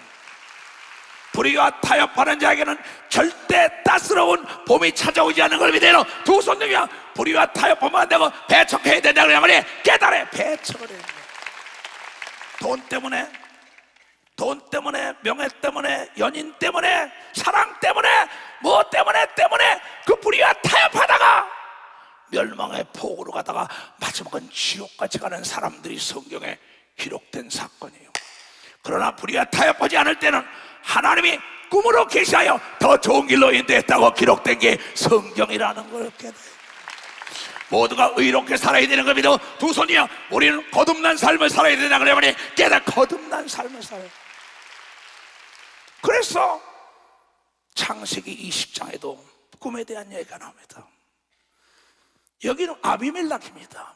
불의와 타협하는 자에게는 절대 따스러운 봄이 찾아오지 않는 걸 믿으라. 두 손이요, 불의와 타협하면 안 되고 배척해야 된다 그러면 깨달아. 배척을 해야 된다. 돈 때문에, 명예 때문에, 연인 때문에, 사랑 때문에, 뭐 때문에 그 불의와 타협하다가 멸망의 폭으로 가다가 마지막은 지옥까지 가는 사람들이 성경에 기록된 사건이에요. 그러나 불의와 타협하지 않을 때는 하나님이 꿈으로 계시하여 더 좋은 길로 인도했다고 기록된 게 성경이라는 걸 깨달아요. 모두가 의롭게 살아야 되는 겁니다. 두 손이요, 우리는 거듭난 삶을 살아야 되나 그러면 깨달아. 거듭난 삶을 살아야 돼. 그래서 창세기 20장에도 꿈에 대한 얘기가 나옵니다. 여기는 아비멜렉입니다.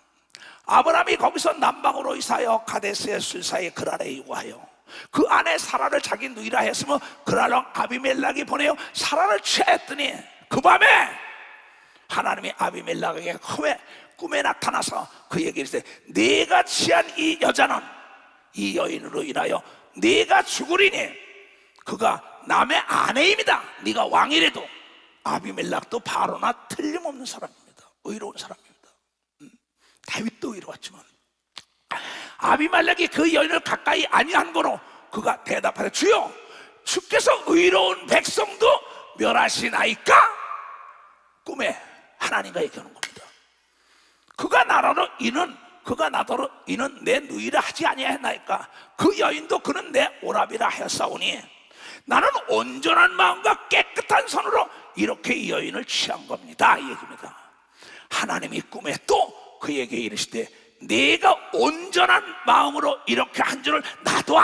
아브라함이 거기서 남방으로 이사하여 가데스의 술사의 그랄에 이구하여 그 안에 사라를 자기 누이라 했으며 그랄로 아비멜렉이 보내어 사라를 취하였더니 그 밤에 하나님이 아비멜렉에게 꿈에 나타나서 그에게 이르시되 네가 취한 이 여자는 이 여인으로 인하여 네가 죽으리니 그가 남의 아내입니다. 네가 왕이라도. 아비멜렉도 바로나 틀림없는 사람입니다. 의로운 사람입니다. 다윗도 의로웠지만 아비멜렉이 그 여인을 가까이 아니한 거로 그가 대답하되 주여 주께서 의로운 백성도 멸하시나이까? 꿈에 하나님과 얘기하는 겁니다. 그가 나더러 이는 내 누이라 하지 아니하였나이까? 그 여인도 그는 내 오라비라 하였사오니 나는 온전한 마음과 깨끗한 손으로 이렇게 이 여인을 취한 겁니다. 이 얘기입니다. 하나님이 꿈에 또 그에게 이르시되 네가 온전한 마음으로 이렇게 한 줄을 나도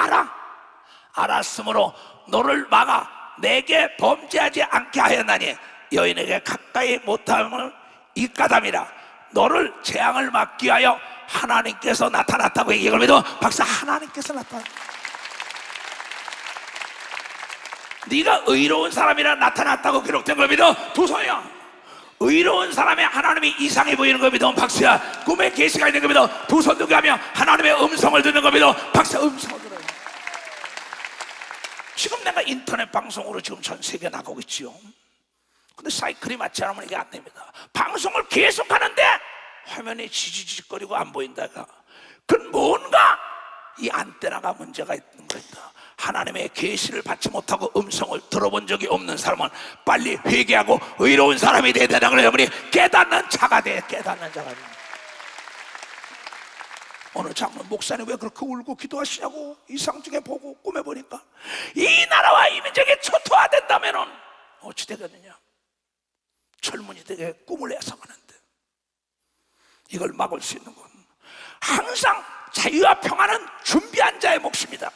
알았으므로 너를 막아 내게 범죄하지 않게 하였나니 여인에게 가까이 못함을 이까담이라. 너를 재앙을 막기 위하여 하나님께서 나타났다고 얘기합니다. 박사, 하나님께서 나타났다. 네가 의로운 사람이라 나타났다고 기록된 걸 믿어. 두 손이야. 의로운 사람의 하나님이 이상해 보이는 걸 믿어. 박수야. 꿈에 계시가 있는 걸 믿어. 두 손 들고 하며 하나님의 음성을 듣는 걸 믿어. 박수, 음성을 들어요. 지금 내가 인터넷 방송으로 지금 전 세계 나가고 있지요. 근데 사이클이 맞지 않으면 이게 안 됩니다. 방송을 계속 하는데 화면이 지지직거리고 안 보인다가 그건 뭔가 이 안테나가 문제가 있는 겁니다. 하나님의 계시를 받지 못하고 음성을 들어본 적이 없는 사람은 빨리 회개하고 의로운 사람이 돼야 되는 거예요. 깨닫는 자가 돼. 깨닫는 자가 돼. 어느 장로님, 목사님 왜 그렇게 울고 기도하시냐고 이상 중에 보고 꿈에 보니까 이 나라와 이 민족이 초토화된다면 어찌 되겠느냐. 젊은이들에게 꿈을 해석하는데 이걸 막을 수 있는 건 항상 자유와 평안은 준비한 자의 몫입니다.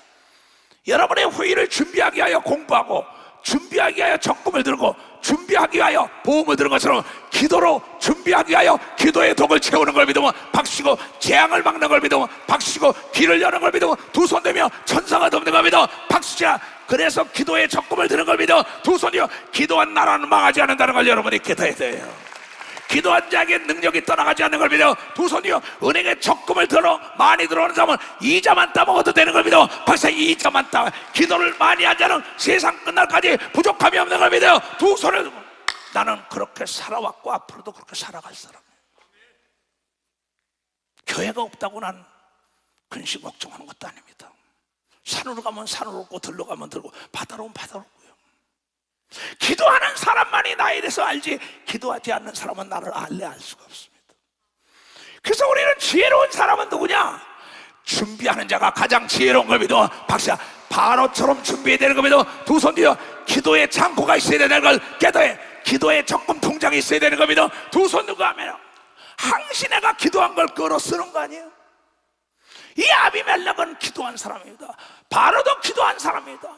여러분의 후일을 준비하기 위하여 공부하고 준비하기 위하여 적금을 들고 준비하기 위하여 보험을 드는 것처럼 기도로 준비하기 위하여 기도의 독을 채우는 걸 믿으면 박수고 재앙을 막는 걸 믿으면 박수고 길을 여는 걸 믿으면 두 손 들며 천사가 돕는 걸 믿어 박수자. 그래서 기도의 적금을 드는 걸 믿어 두 손이요. 기도한 나라는 망하지 않는다는 걸 여러분이 기도해야 돼요. 기도한 자에게 능력이 떠나가지 않는 걸 믿어 두 손이요. 은행에 적금을 들어 많이 들어오는 사람은 이자만 따먹어도 되는 걸 믿어 박사. 이자만 따 기도를 많이 한 자는 세상 끝날까지 부족함이 없는 걸 믿어 두 손을 들고. 나는 그렇게 살아왔고 앞으로도 그렇게 살아갈 사람이에요. 교회가 없다고 난 근심 걱정하는 것도 아닙니다. 산으로 가면 산으로 없고 들로 가면 들고 바다로 오면 바다로 없고요. 기도하는 사람만이 나에 대해서 알지 기도하지 않는 사람은 나를 알 수가 없습니다. 그래서 우리는 지혜로운 사람은 누구냐? 준비하는 자가 가장 지혜로운 걸 믿어 박사. 바로처럼 준비해야 되는 걸 믿어 두 손 뒤에 기도의 창고가 있어야 되는 걸 깨달아. 기도의 적금 통장이 있어야 되는 걸 믿어 두 손 들고 하면 항신애가 기도한 걸 끌어 쓰는 거 아니에요? 이 아비멜렉은 기도한 사람입니다. 바로도 기도한 사람입니다.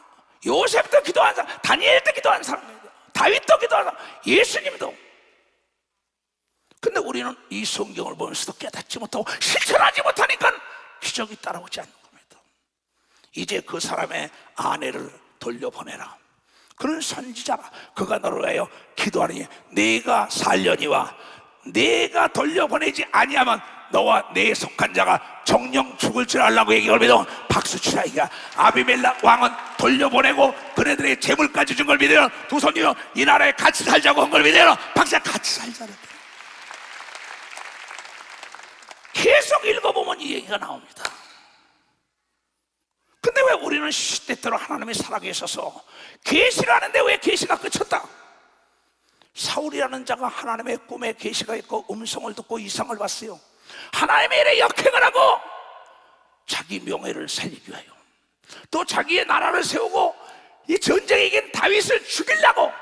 요셉도 기도한 사람, 다니엘도 기도한 사람입니다. 다윗도 기도한 사람, 예수님도. 근데 우리는 이 성경을 보면서도 깨닫지 못하고 실천하지 못하니까 기적이 따라오지 않는 겁니다. 이제 그 사람의 아내를 돌려보내라. 그는 선지자라. 그가 너를 위하여 기도하니 네가 살려니와 네가 돌려보내지 아니하면 너와 네 속한 자가 정령 죽을 줄 알라고 얘기를 믿어 박수치라. 이가 아비멜렉 왕은 돌려보내고 그네들의 재물까지 준 걸 믿으려 두 손이여 이 나라에 같이 살자고 한 걸 믿으려 박사 같이 살자래. 계속 읽어보면 이 얘기가 나옵니다. 근데 왜 우리는 시대대로 하나님이 살아계셔서 계시를 하는데 왜 계시가 그쳤다? 사울이라는 자가 하나님의 꿈에 계시가 있고 음성을 듣고 이상을 봤어요. 하나님의 일에 역행을 하고 자기 명예를 살리기 위하여 또 자기의 나라를 세우고 이 전쟁에 이긴 다윗을 죽이려고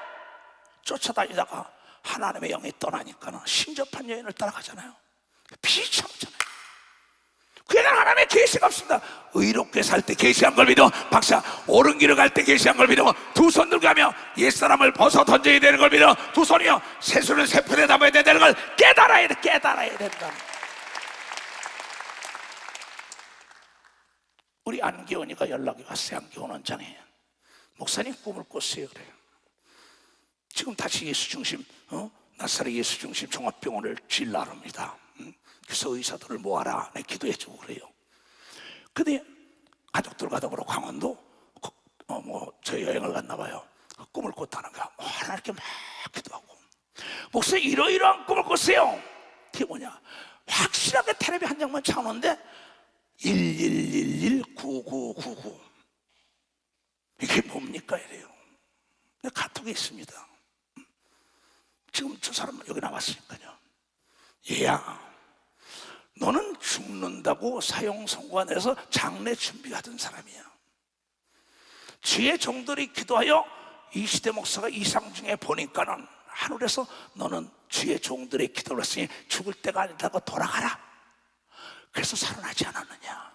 쫓아다니다가 하나님의 영이 떠나니까는 신접한 여인을 따라가잖아요. 비참하잖아요. 그냥 하나님의 계시가 없습니다. 의롭게 살 때 계시한 걸 믿어 박사, 옳은 길을 갈 때 계시한 걸 믿어 두 손 들고 가며 옛사람을 벗어 던져야 되는 걸 믿어 두 손이요 새수는 새풀에 담아야 되는 걸 깨달아야 된다. 우리 안기원이가 연락이 왔어요. 안기원 원장이 목사님 꿈을 꿨어요. 그래요. 지금 다시 예수중심 나사렛 예수중심 종합병원을 지으려 합니다. 그래서 의사들을 모아라 내 기도해주고 그래요. 근데 가족들과 더불어 강원도 저 여행을 갔나 봐요. 꿈을 꿨다는 거야. 하나님께 막 기도하고 목사님 이러이러한 꿈을 꿨어요. 그게 뭐냐, 확실하게 텔레비 한 장만 차오는데 1111-9999 이게 뭡니까 이래요. 카톡에 있습니다. 지금 저 사람 여기 나왔으니까요. 얘야, 너는 죽는다고 사형 선고가 내서 장례 준비하던 사람이야. 주의 종들이 기도하여 이시대 목사가 이상 중에 보니까는 하늘에서 너는 주의 종들의 기도를 했으니 죽을 때가 아니라고 돌아가라. 그래서 살아나지 않았느냐.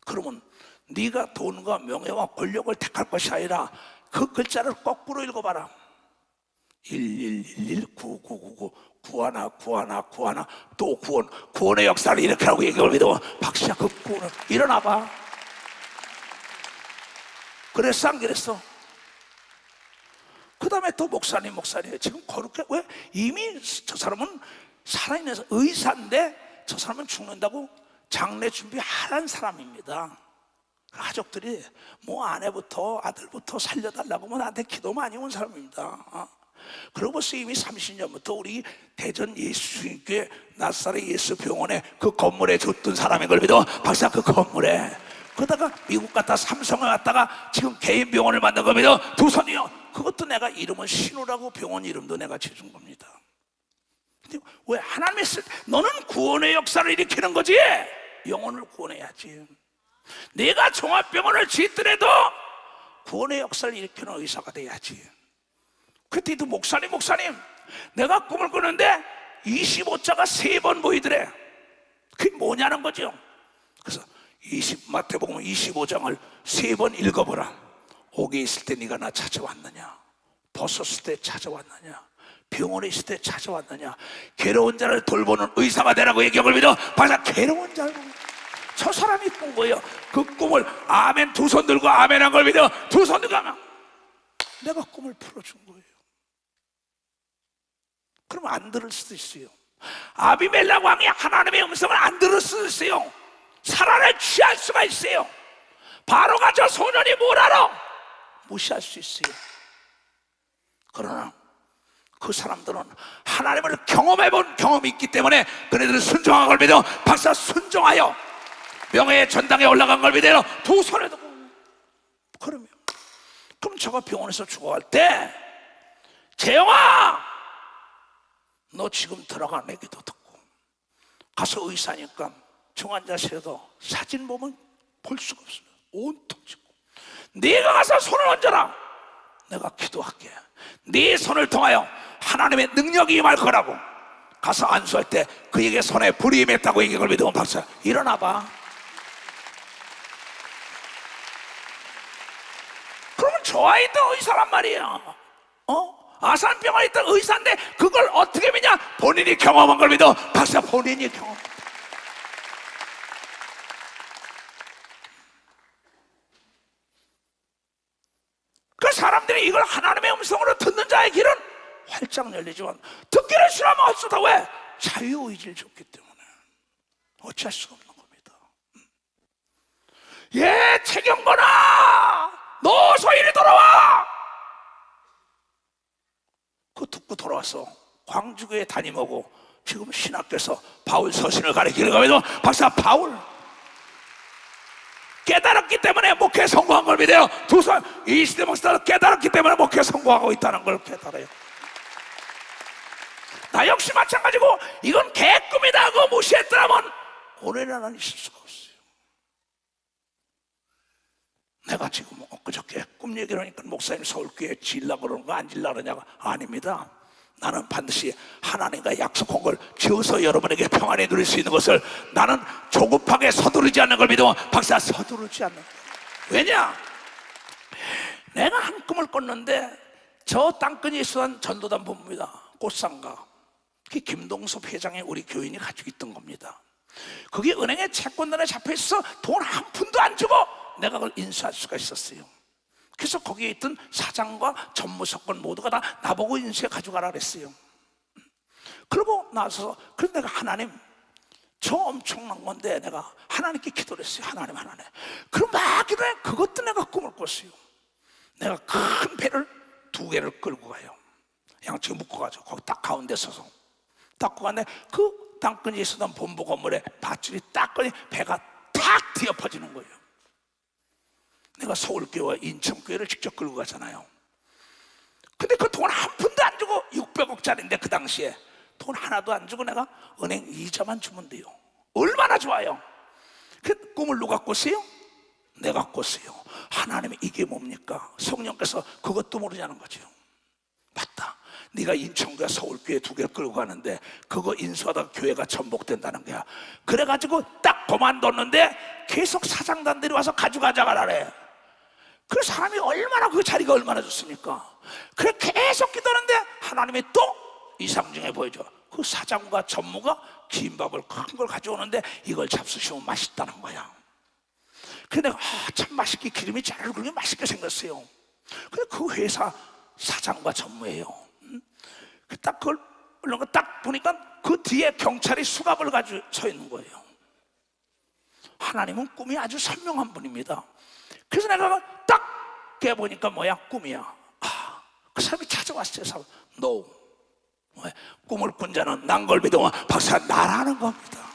그러면 네가 돈과 명예와 권력을 택할 것이 아니라 그 글자를 거꾸로 읽어봐라. 1111-9999 구하나 또 구원의 역사를 일으키라고 얘기를 믿어 박씨야 그 구원을 일어나봐. 그랬어 안 그랬어? 그 다음에 또 목사님 지금 그렇게 왜 이미 저 사람은 살아있는 의사인데 저 사람은 죽는다고 장례 준비하라는 사람입니다. 가족들이 뭐 아내부터 아들부터 살려달라고 뭐 나한테 기도 많이 온 사람입니다. 그리고 벌써 이미 30년부터 우리 대전 예수교회 나사렛 예수병원에 그 건물에 줬던 사람인 걸 믿어 박사. 그 건물에 그러다가 미국 갔다 삼성에 갔다가 지금 개인 병원을 만든 걸 믿어 두 손이요. 그것도 내가 이름은 신우라고 병원 이름도 내가 지어준 겁니다. 근데 왜 하나님의 너는 구원의 역사를 일으키는 거지. 영혼을 구원해야지. 내가 종합병원을 짓더라도 구원의 역사를 일으키는 의사가 돼야지. 그때도 목사님 내가 꿈을 꾸는데 25자가 3번 보이더래. 그게 뭐냐는 거죠. 그래서 마태복음 25장을 3번 읽어보라. 옥에 있을 때 네가 나 찾아왔느냐, 벗었을 때 찾아왔느냐, 병원에 있을 때 찾아왔느냐, 괴로운 자를 돌보는 의사가 되라고 얘기를 믿어 바로 괴로운 자를 저 사람이 꾼 거예요. 그 꿈을 아멘 두 손 들고 아멘한 걸 믿어 두 손 들고 하면 내가 꿈을 풀어준 거예요. 그럼 안 들을 수도 있어요. 아비멜렉 왕이 하나님의 음성을 안 들을 수도 있어요. 살아를 취할 수가 있어요. 바로가 저 소년이 뭘 알아? 무시할 수 있어요. 그러나 그 사람들은 하나님을 경험해본 경험이 있기 때문에 그네들은 순종한 걸 믿어 박사 순종하여 명예의 전당에 올라간 걸 믿어 두 손에 두고 그럼 저가 병원에서 죽어갈 때 재영아 너 지금 들어가 내 기도 듣고 가서 의사니까 중환자실에도 사진 보면 볼 수가 없어요. 온통 짓고 네가 가서 손을 얹어라. 내가 기도할게. 네 손을 통하여 하나님의 능력이 임할 거라고. 가서 안수할 때 그에게 손에 불이 임했다고 얘기를 믿으면 박사 일어나 봐. 그러면 저 아이도 의사란 말이야. 아산병원에 있던 의사인데 그걸 어떻게 믿냐? 본인이 경험한 걸 믿어 박사. 본인이 경험. 그 사람들이 이걸 하나님의 음성으로 듣는 자의 길은 활짝 열리지만 듣기를 싫어하면 어쩌다 왜? 자유의지를 줬기 때문에 어찌할 수가 없는 겁니다. 예, 최경건아, 너 어서 이리 돌아와. 그거 듣고 돌아와서 광주교회 담임하고 지금 신학교에서 바울 서신을 가르치는 거면서 박사 바울 깨달았기 때문에 목회에 성공한 걸 믿어요. 두 사람 이 시대 목사도 깨달았기 때문에 목회에 성공하고 있다는 걸 깨달아요. 나 역시 마찬가지고 이건 개꿈이다 그거 무시했더라면 오늘날은 있을 수가 없어요. 내가 지금 엊그저께 꿈 얘기를 하니까 목사님 서울교회 지으려고 그러는 거 안 지으려고 그러냐고. 아닙니다. 나는 반드시 하나님과 약속한 걸 지어서 여러분에게 평안히 누릴 수 있는 것을 나는 조급하게 서두르지 않는 걸 믿으면 박사 서두르지 않는 거예요. 왜냐? 내가 한 꿈을 꿨는데 저 땅끝에 있었던 전도단 본부입니다. 꽃상가. 그게 김동섭 회장의 우리 교인이 가지고 있던 겁니다. 그게 은행에 채권단에 잡혀있어 돈 한 푼도 안 주고 내가 그걸 인수할 수가 있었어요. 그래서 거기에 있던 사장과 전무석권 모두가 다 나보고 인수해 가져가라 그랬어요. 그러고 나서 그래서 내가 하나님 저 엄청난 건데 내가 하나님께 기도를 했어요. 하나님 그럼 막 기도해. 그것도 내가 꿈을 꿨어요. 내가 큰 배를 2개를 끌고 가요. 양쪽에 묶어가지고 거기 딱 가운데 서서 딱 가는데 그 땅끝에 있었던 본부 건물에 밧줄이 딱 걸리 배가 탁 뒤엎어지는 거예요. 내가 서울교회와 인천교회를 직접 끌고 가잖아요. 근데 그 돈 한 푼도 안 주고 600억짜리인데 그 당시에 돈 하나도 안 주고 내가 은행 이자만 주면 돼요. 얼마나 좋아요. 그 꿈을 누가 꿨어요? 내가 꿨어요. 하나님이 이게 뭡니까? 성령께서 그것도 모르냐는 거죠. 맞다. 네가 인천교회 서울교회 2개를 끌고 가는데 그거 인수하다가 교회가 전복된다는 거야. 그래가지고 딱 그만뒀는데 계속 사장단들이 와서 가져가자가 그래. 그 사람이 얼마나 그 자리가 얼마나 좋습니까? 그래 계속 기도하는데 하나님이 또 이상 중에 보여줘. 그 사장과 전무가 김밥을 큰 걸 가져오는데 이걸 잡수시면 맛있다는 거야. 그래 내가 참 맛있게 기름이 잘 그렇게 맛있게 생겼어요. 근데 그 회사 사장과 전무예요. 딱 그걸 딱 보니까 그 뒤에 경찰이 수갑을 가지고 서 있는 거예요. 하나님은 꿈이 아주 선명한 분입니다. 그래서 내가 딱 깨보니까 뭐야? 꿈이야. 그 사람이 찾아왔어요. No. 꿈을 꾼 자는 난 걸 믿으면 박사 나라는 겁니다.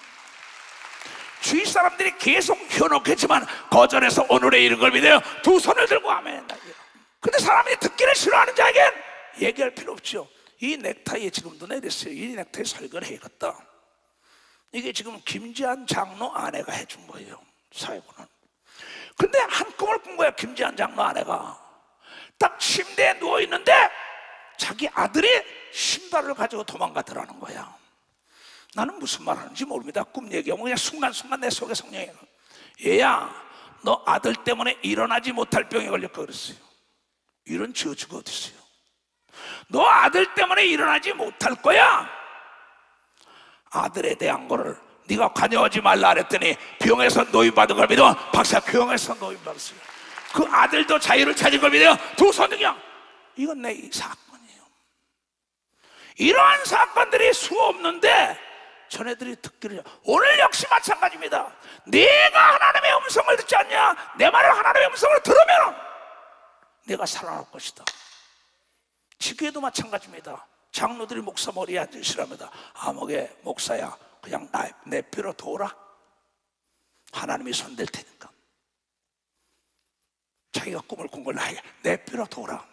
주위 사람들이 계속 현혹했지만 거절해서 오늘의 이른 걸 믿어요. 2 손을 들고 아멘. 근데 사람이 듣기를 싫어하는 자에겐 얘기할 필요 없죠. 이 넥타이에 지금도 내렸어요. 이 넥타이 설계를 해야겠다. 이게 지금 김지한 장로 아내가 해준 거예요. 사회고는. 근데 한 꿈을 꾼 거야. 김지한 장로 아내가 딱 침대에 누워있는데 자기 아들이 신발을 가지고 도망가더라는 거야. 나는 무슨 말 하는지 모릅니다. 꿈 얘기하면 그냥 순간순간 내 속에 성령이 얘야 너 아들 때문에 일어나지 못할 병에 걸렸고 그랬어요. 이런 저주가 어디 있어요? 너 아들 때문에 일어나지 못할 거야. 아들에 대한 거를 네가 관여하지 말라 그랬더니 병에서 노임받은 걸 믿어. 박사 병에서 노임받았어요. 그 아들도 자유를 찾은 걸 믿어요. 2 손 등이야. 이건 내 사건이에요. 이러한 사건들이 수없는데 전애들이 듣기를 오늘 역시 마찬가지입니다. 네가 하나님의 음성을 듣지 않냐? 내 말을 하나님의 음성을 들으면 내가 살아날 것이다. 지교회도 마찬가지입니다. 장로들이 목사 머리에 앉으시랍니다. 아무개 목사야 그냥 내버려 둬라. 하나님이 손댈 테니까. 자기가 꿈을 꾼 걸 나에게 내버려 둬라.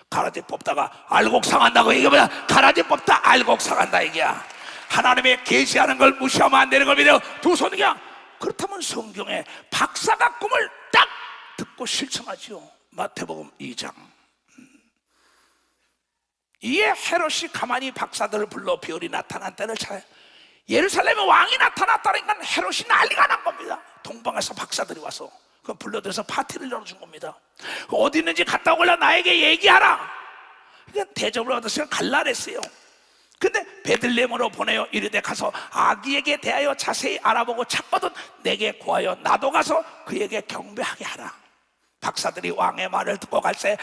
가라지 뽑다가 알곡 상한다고 얘기하면 가라지 뽑다 알곡 상한다 얘기야. 하나님의 계시하는 걸 무시하면 안 되는 걸 믿어요. 2 손이야. 그렇다면 성경에 박사가 꿈을 딱 듣고 실천하지요. 마태복음 2장. 이에 헤롯이 가만히 박사들을 불러 비올이 나타난 때를 찾아 예루살렘에 왕이 나타났다니까 헤롯이 난리가 난 겁니다. 동방에서 박사들이 와서 그 불러들여서 파티를 열어준 겁니다. 어디 있는지 갔다 오라 나에게 얘기하라. 그러니까 대접을 받았어요. 갈라 그랬어요. 근데 베들레헴으로 보내요. 이르되 가서 아기에게 대하여 자세히 알아보고 찾거든 내게 구하여 나도 가서 그에게 경배하게 하라. 박사들이 왕의 말을 듣고 갈새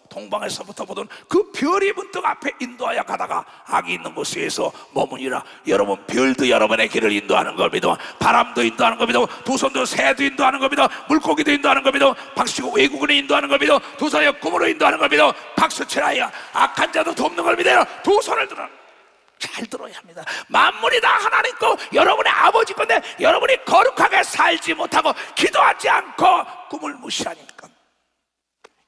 동방에서부터 보던 그 별이 문득 앞에 인도하여 가다가 악이 있는 곳에서 머무니라. 여러분, 별도 여러분의 길을 인도하는 걸 믿어. 바람도 인도하는 걸 믿어. 두 손도 새도 인도하는 걸 믿어. 물고기도 인도하는 걸 믿어. 박수치고 외국인이 인도하는 걸 믿어. 두 손에 꿈으로 인도하는 걸 믿어. 박수치라야 악한 자도 돕는 걸 믿어요. 두 손을 들어. 잘 들어야 합니다. 만물이 다 하나님 거, 여러분의 아버지 건데 여러분이 거룩하게 살지 못하고 기도하지 않고 꿈을 무시하니까,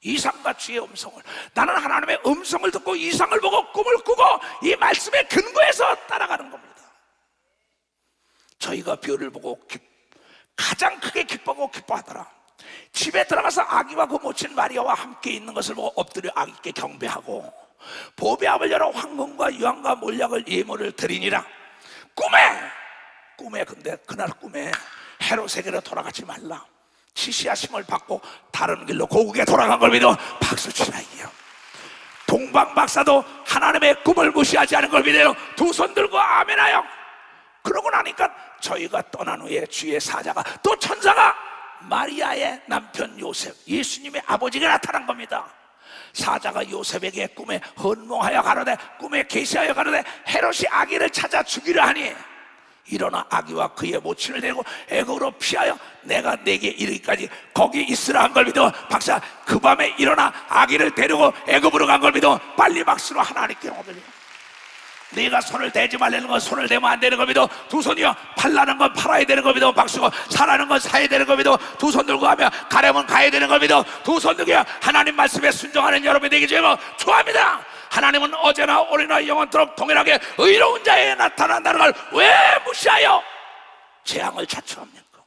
이상과 주의 음성을, 나는 하나님의 음성을 듣고 이상을 보고 꿈을 꾸고 이 말씀에 근거해서 따라가는 겁니다. 저희가 별을 보고 가장 크게 기뻐하고 기뻐하더라. 집에 들어가서 아기와 그 모친 마리아와 함께 있는 것을 보고 엎드려 아기께 경배하고 보배압을 열어 황금과 유황과 몰약을 예물을 드리니라. 꿈에 근데 그날 꿈에 헤롯에게로 돌아가지 말라, 지시하심을 받고 다른 길로 고국에 돌아간 걸 믿어 박수치라. 이요, 동방 박사도 하나님의 꿈을 무시하지 않은 걸 믿어요. 두 손 들고 아멘하여. 그러고 나니까 저희가 떠난 후에 주의 사자가, 또 천사가 마리아의 남편 요셉, 예수님의 아버지가 나타난 겁니다. 사자가 요셉에게 꿈에 헌몽하여 가로되, 꿈에 계시하여 가로되, 헤롯이 아기를 찾아 죽이려 하니 일어나 아기와 그의 모친을 데리고 애굽으로 피하여 내가 네게 이르기까지 거기 있으라 한 걸 믿어 박사. 그 밤에 일어나 아기를 데리고 애굽으로 간 걸 믿어 빨리 박수로 하나님께 오더니, 네가 손을 대지 말라는 건 손을 대면 안 되는 걸 믿어. 두 손이요, 팔라는 건 팔아야 되는 걸 믿어 박수고, 사라는 건 사야 되는 걸 믿어. 두 손 들고 하면 가려면 가야 되는 걸 믿어. 두 손 들고 하나님 말씀에 순종하는 여러분이 되기 주여 축원합니다. 하나님은 어제나 오늘이나 영원토록 동일하게 의로운 자에 나타난다는 걸 왜 무시하여 재앙을 자초합니까?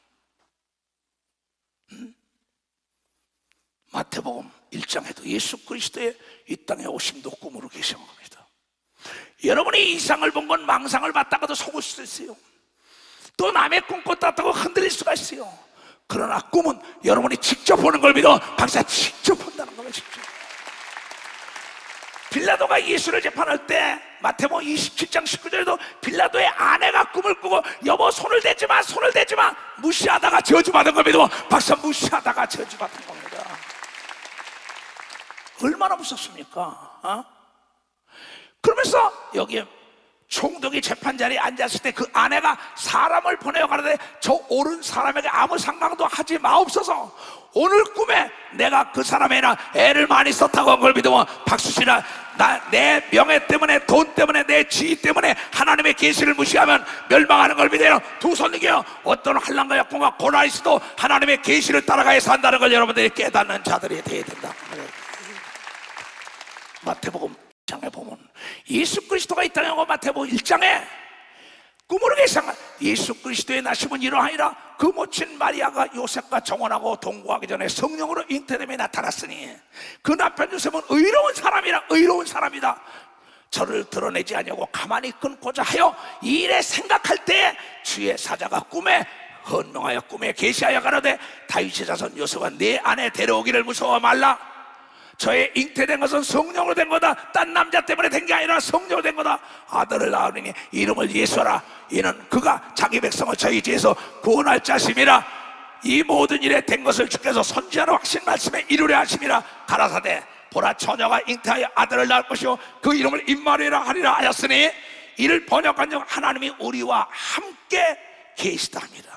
마태복음 1장에도 예수 그리스도의 이 땅에 오심도 꿈으로 계신 겁니다. 여러분이 이상을 본 건 망상을 봤다가도 속을 수 있어요. 또 남의 꿈 꿨다고 흔들릴 수가 있어요. 그러나 꿈은 여러분이 직접 보는 걸 믿어 박사. 직접 본다는 거예요. 직접. 빌라도가 예수를 재판할 때 마태복음 27장 19절에도 빌라도의 아내가 꿈을 꾸고 여보 손을 대지 마, 손을 대지 마, 무시하다가 저주받은 걸 믿어 박사. 무시하다가 저주받은 겁니다. 얼마나 무섭습니까? 그러면서 여기에 총독이 재판 자리에 앉았을 때 그 아내가 사람을 보내어 가는데 저 옳은 사람에게 아무 상관도 하지 마옵소서. 오늘 꿈에 내가 그 사람에나 애를 많이 썼다고 한 걸 믿으면 박수치라. 내 명예 때문에, 돈 때문에, 내 지위 때문에 하나님의 계시를 무시하면 멸망하는 걸 믿어요. 두 손 이겨. 어떤 환난과 약공과 고난이 있어도 하나님의 계시를 따라가야 산다는 걸 여러분들이 깨닫는 자들이 되어야 된다. 마태복음 1장에 보면 예수 그리스도가 이 땅에 오고 마태복음 1장에 꿈으로 계시한 예수 그리스도의 나심은 이러하니라. 그 모친 마리아가 요셉과 정혼하고 동거하기 전에 성령으로 잉태됨에 나타났으니 그 남편 요셉은 의로운 사람이라, 의로운 사람이다. 저를 드러내지 아니하고 가만히 끊고자 하여 이 일에 생각할 때 주의 사자가 꿈에 헌명하여 꿈에 계시하여 가로되, 다윗의 자손 요셉아 내 아내 데려오기를 무서워 말라. 저의 잉태된 것은 성령으로 된 거다. 딴 남자 때문에 된 게 아니라 성령으로 된 거다. 아들을 낳으니 이름을 예수하라. 이는 그가 자기 백성을 저희 죄에서 구원할 자심이라. 이 모든 일에 된 것을 주께서 선지자로 하신 말씀에 이루려 하심이라. 가라사대 보라 처녀가 잉태하여 아들을 낳을 것이요 그 이름을 임마누엘이라 하리라 하였으니, 이를 번역한 적 하나님이 우리와 함께 계시다 합니다.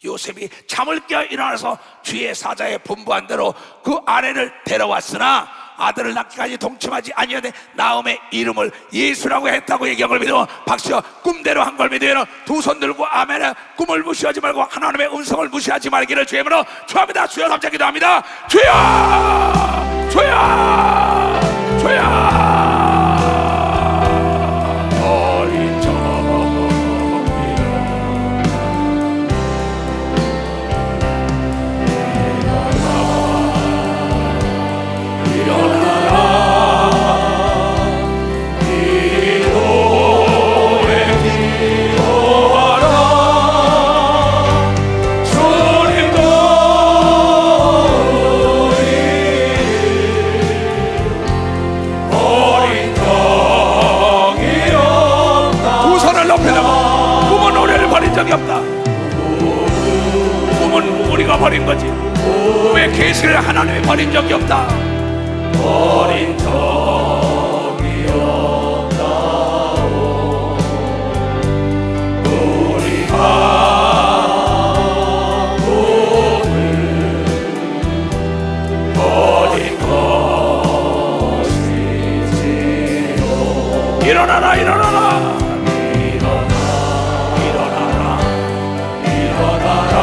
요셉이 잠을 깨어 일어나서 주의 사자의 분부한 대로 그 아내를 데려왔으나 아들을 낳기까지 동침하지 아니하되 나음의 이름을 예수라고 했다고 얘기한 걸 믿어 박수여. 꿈대로 한 걸 믿어요. 두 손 들고 아멘에. 꿈을 무시하지 말고 하나님의 음성을 무시하지 말기를 주의 이름으로 축원합니다. 주여 감사 기도합니다. 주여, 주여, 주여. 적이 없다. 꿈은 우리가 버린 거지. 왜 계시를 하나님이 버린 적이 없다. 버린 적이 없다오. 우리가 오늘 버린 것이지요. 일어나라 일어나라 일어나라 일어나라.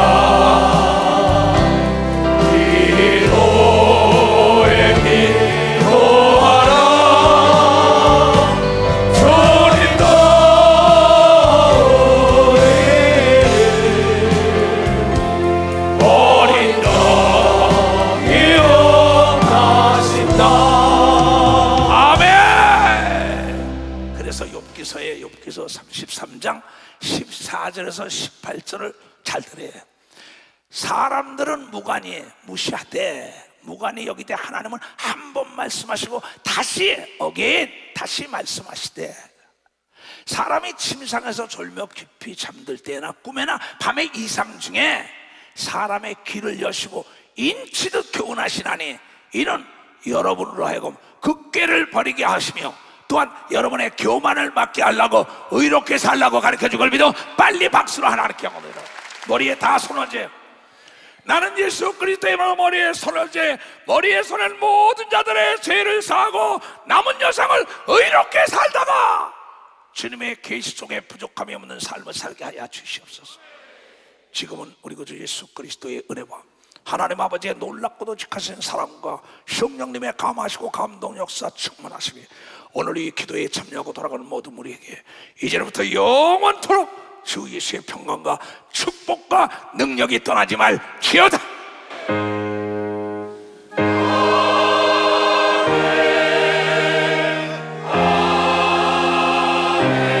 욥기서 33장 14절에서 18절을 잘 들어요. 사람들은 무관히 무시하되 무관히 여기되 하나님은 한 번 말씀하시고 다시 다시 말씀하시되, 사람이 침상에서 졸며 깊이 잠들 때나 꿈에나 밤의 이상 중에 사람의 귀를 여시고 인치듯 교훈하시나니 이는 여러분으로 하여금 그 꾀를 버리게 하시며 또한 여러분의 교만을 막게 하려고 의롭게 살라고 가르쳐준 걸 믿어 빨리 박수로 하나님께 영광을. 머리에 다 손얹어요. 나는 예수 그리스도의 머리에 손얹어 머리에 손은 모든 자들의 죄를 사하고 남은 여생을 의롭게 살다가 주님의 계시 속에 부족함이 없는 삶을 살게 하여 주시옵소서. 지금은 우리 구주 예수 그리스도의 은혜와 하나님 아버지의 놀랍고도 직하신 사랑과 성령님의 감하시고 감동 역사 충만하시기 오늘 이 기도에 참여하고 돌아가는 모든 우리에게 이제부터 영원토록 주 예수의 평강과 축복과 능력이 떠나지 말지어다. 아멘.